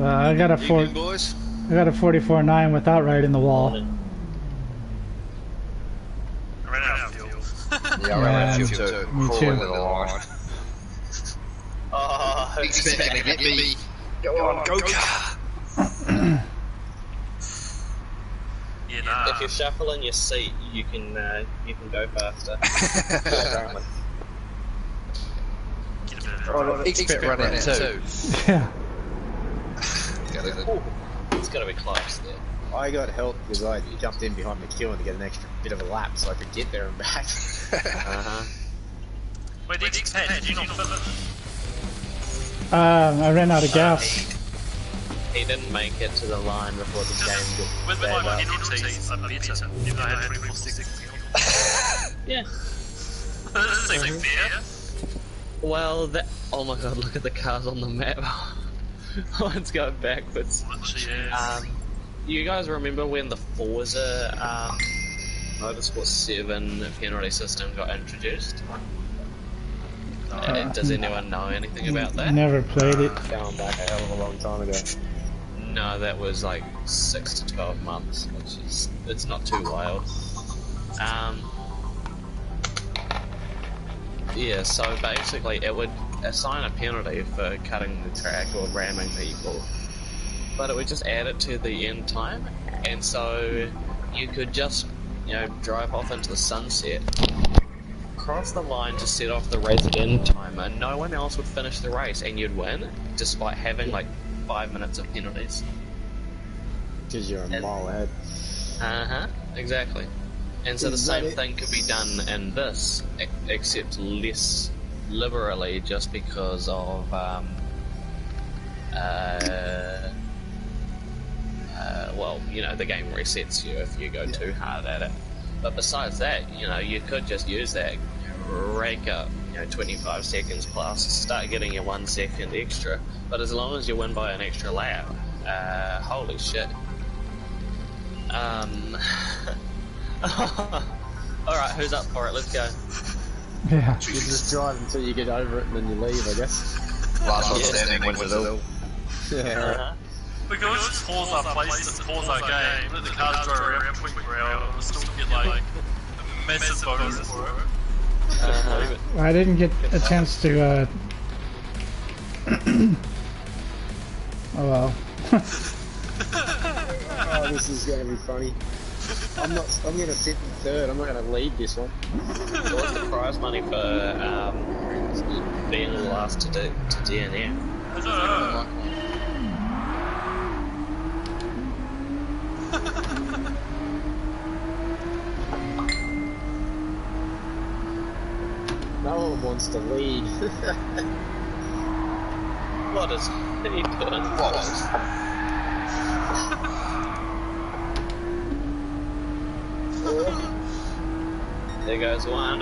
I got a
Evening, boys.
44.9 without riding the wall.
I ran out of fuel.
Yeah, I ran out of fuel
Me
too.
too.
Crawling with the line.
Oh,
Expecting to get me. Go on, go car.
Yeah, nah.
if you're shuffling your seat, you can go faster. Apparently.
Get a bit of drive.
Expect run out too.
Yeah.
It's got to be close there.
I got help because I jumped in behind McEwen to get an extra bit of a lap so I could get there and back.
Wait, did you not finish?
I ran out of gas.
He didn't make it to the line before the game
With
got
my
bad.
penalties, I'm better, even though I had 24 seconds.
Yeah.
This seems like fair.
Well, that. Oh my god! Look at the cars on the map. One's going backwards.
Literally,
You guys remember when the Forza Motorsport 7 penalty system got introduced? Does anyone know anything about that?
Never played it.
Going back a hell of a long time ago.
No, that was like 6 to 12 months, which is it's not too wild. Yeah, so basically it would assign a penalty for cutting the track or ramming people, but it would just add it to the end time, and so you could just, drive off into the sunset, cross the line to set off the race end timer, no one else would finish the race, and you'd win, despite having like 5 minutes of penalties.
Because you're a mile ahead.
Exactly. And so the same thing could be done in this, except less liberally, just because of the game resets you if you go too hard at it. But besides that, you could just use that, rake up 25 seconds plus, start getting your 1 second extra. But as long as you win by an extra lap, holy shit. Alright, who's up for it? Let's go.
Yeah.
You just drive until you get over it and then you leave, I guess.
Last one standing wins it all.
Yeah,
We can just pause our place, pause our game, let the cars drive around 24 hours, and we'll still get like a massive bonus for it.
I didn't get a chance to. Oh well.
Oh, this is going to be funny. I'm going to sit in third. I'm not going to lead this one.
What's the prize money for being the last to DNF?
I don't know.
No one wants to lead.
What is he doing?
What?
There goes one.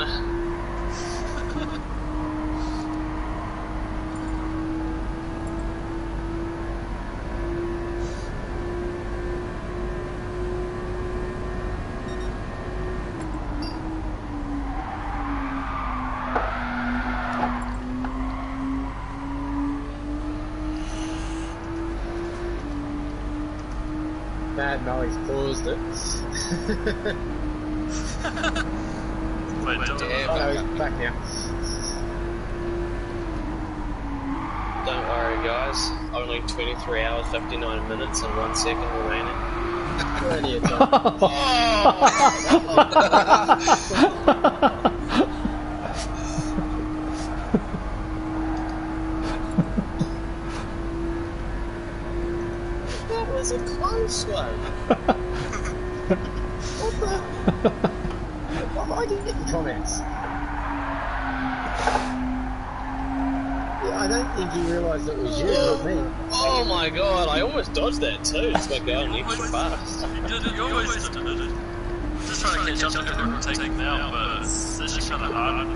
Mad Molly's paused it.
Wait,
Yeah,
Oh,
back
he's
up.
back now.
Don't worry, guys. Only 23 hours, 59 minutes, and 1 second remaining.
Plenty of time.
That was a close one. What the?
Why am I getting comments? Yeah, I don't think he realised it was you, not me.
Oh my god, I almost dodged that too. It's like going extra fast.
You always did it. Just trying to catch up to everyone taking now, but it's just kind of hard.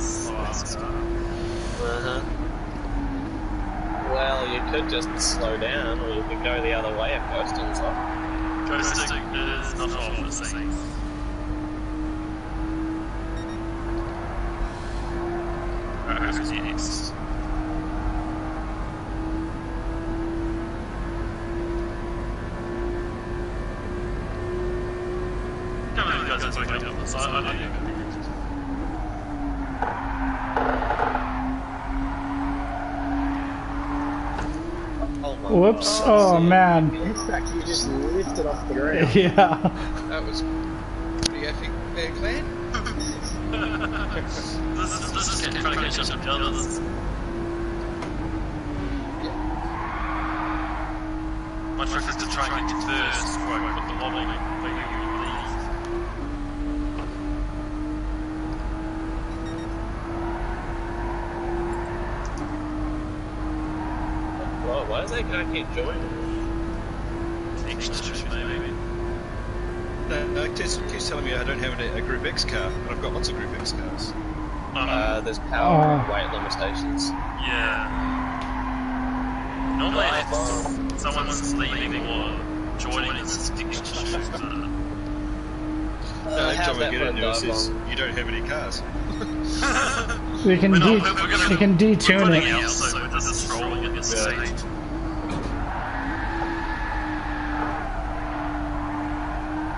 Uh-huh. Well, you could just slow down, or you could go the other way if ghosting's off.
Ghosting is not all the same. Alright, who's next? Come on, you guys are talking up the side. I know you're going to be next.
Oh my
Whoops.
god.
Oh, man.
In fact, you just lifted off the ground.
Yeah.
That was pretty epic there, Clan.
This is trying to catch up to the others. My trick is to try and get you first before I put the lobby. But you leave.
Whoa, why is that guy keep joining?
Extra, maybe.
No, keeps telling me I don't have a Group X car, and I've got lots of Group X cars.
There's power and weight limitations.
Yeah. Normally, if someone's leaving or joining, it's extra.
No, every
how's
time I
that
get
for a
in there, it says,
dive
you don't have any cars.
You can you can detune it.
Out, so we're just scrolling at this stage.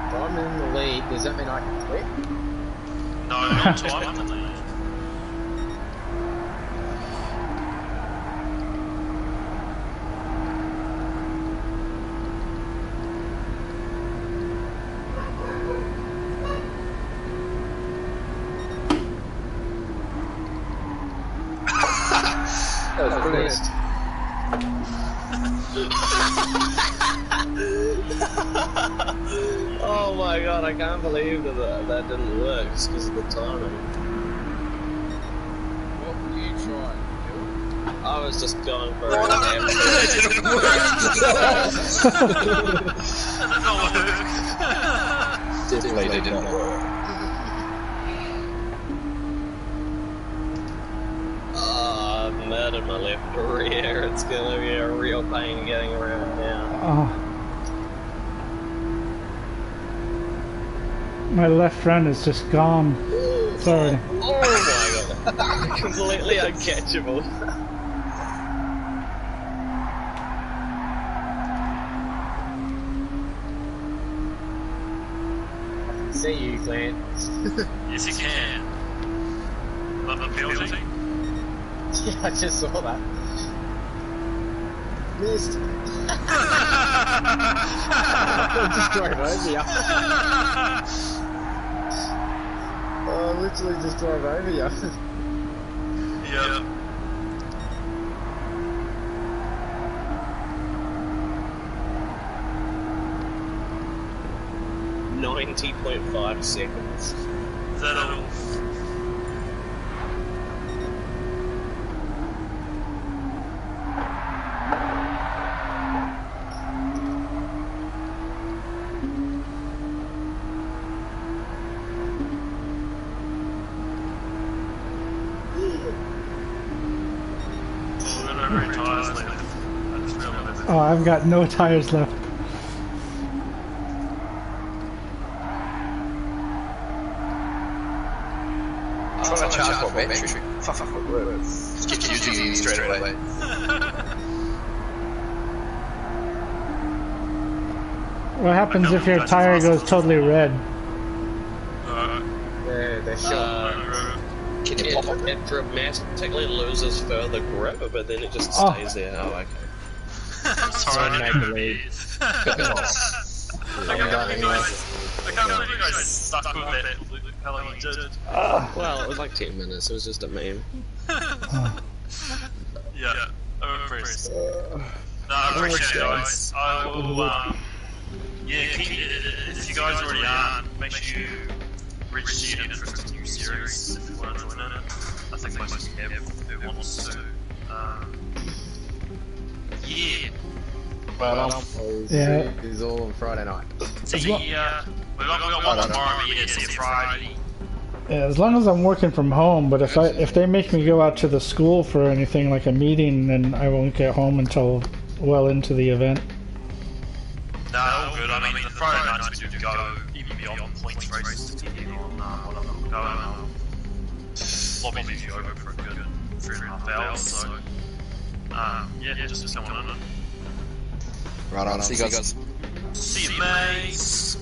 If I'm in the lead, does that mean I can quit?
No, not time on the lead.
That was brilliant.
Oh my god, I can't believe that didn't work just because of the timing.
What were you trying to do?
I was just going for a
Definitely didn't work.
Oh, I've murdered my left rear. It's gonna be a real pain getting around now.
Oh. My left front is just gone. Sorry.
Oh my god. Completely uncatchable.
See you, Clan.
Yes, you can. Love the penalty.
Yeah, I just saw that. Missed. I just drove over you. I literally just drove over you.
Yep.
90.5 seconds.
Is that all?
Oh, I've got no tires left.
Trying to charge my battery. Fuck my word. Just keep using it straight away.
What happens if your tire goes totally red?
Yeah, they're shot.
Can you pop up?
It dramatically loses further grip, but then it just stays there. Oh, okay.
I'm sorry, I didn't know. I can't believe you guys stuck with it. How long you did?
Well, it was like 10 minutes. It was just a meme.
Yeah, I'm impressed. No, I appreciate it, guys. I will, yeah, if you guys already aren't, make sure you register your interest in the new series if you want to join in it. I think most of you have who wants to. Yeah.
Well,
Yeah.
it's all on Friday night.
See, we got one tomorrow, but yeah, see you Friday.
Yeah, as long as I'm working from home, but if they make me go out to the school for anything like a meeting, then I won't get home until well into the event.
No, all good. I mean, the Friday nights we do go even beyond points races, depending on what I'm going. Lobby leaves you over for a good 3.5 hours, so yeah, just come on in.
Right on, see you guys.
See you, mates.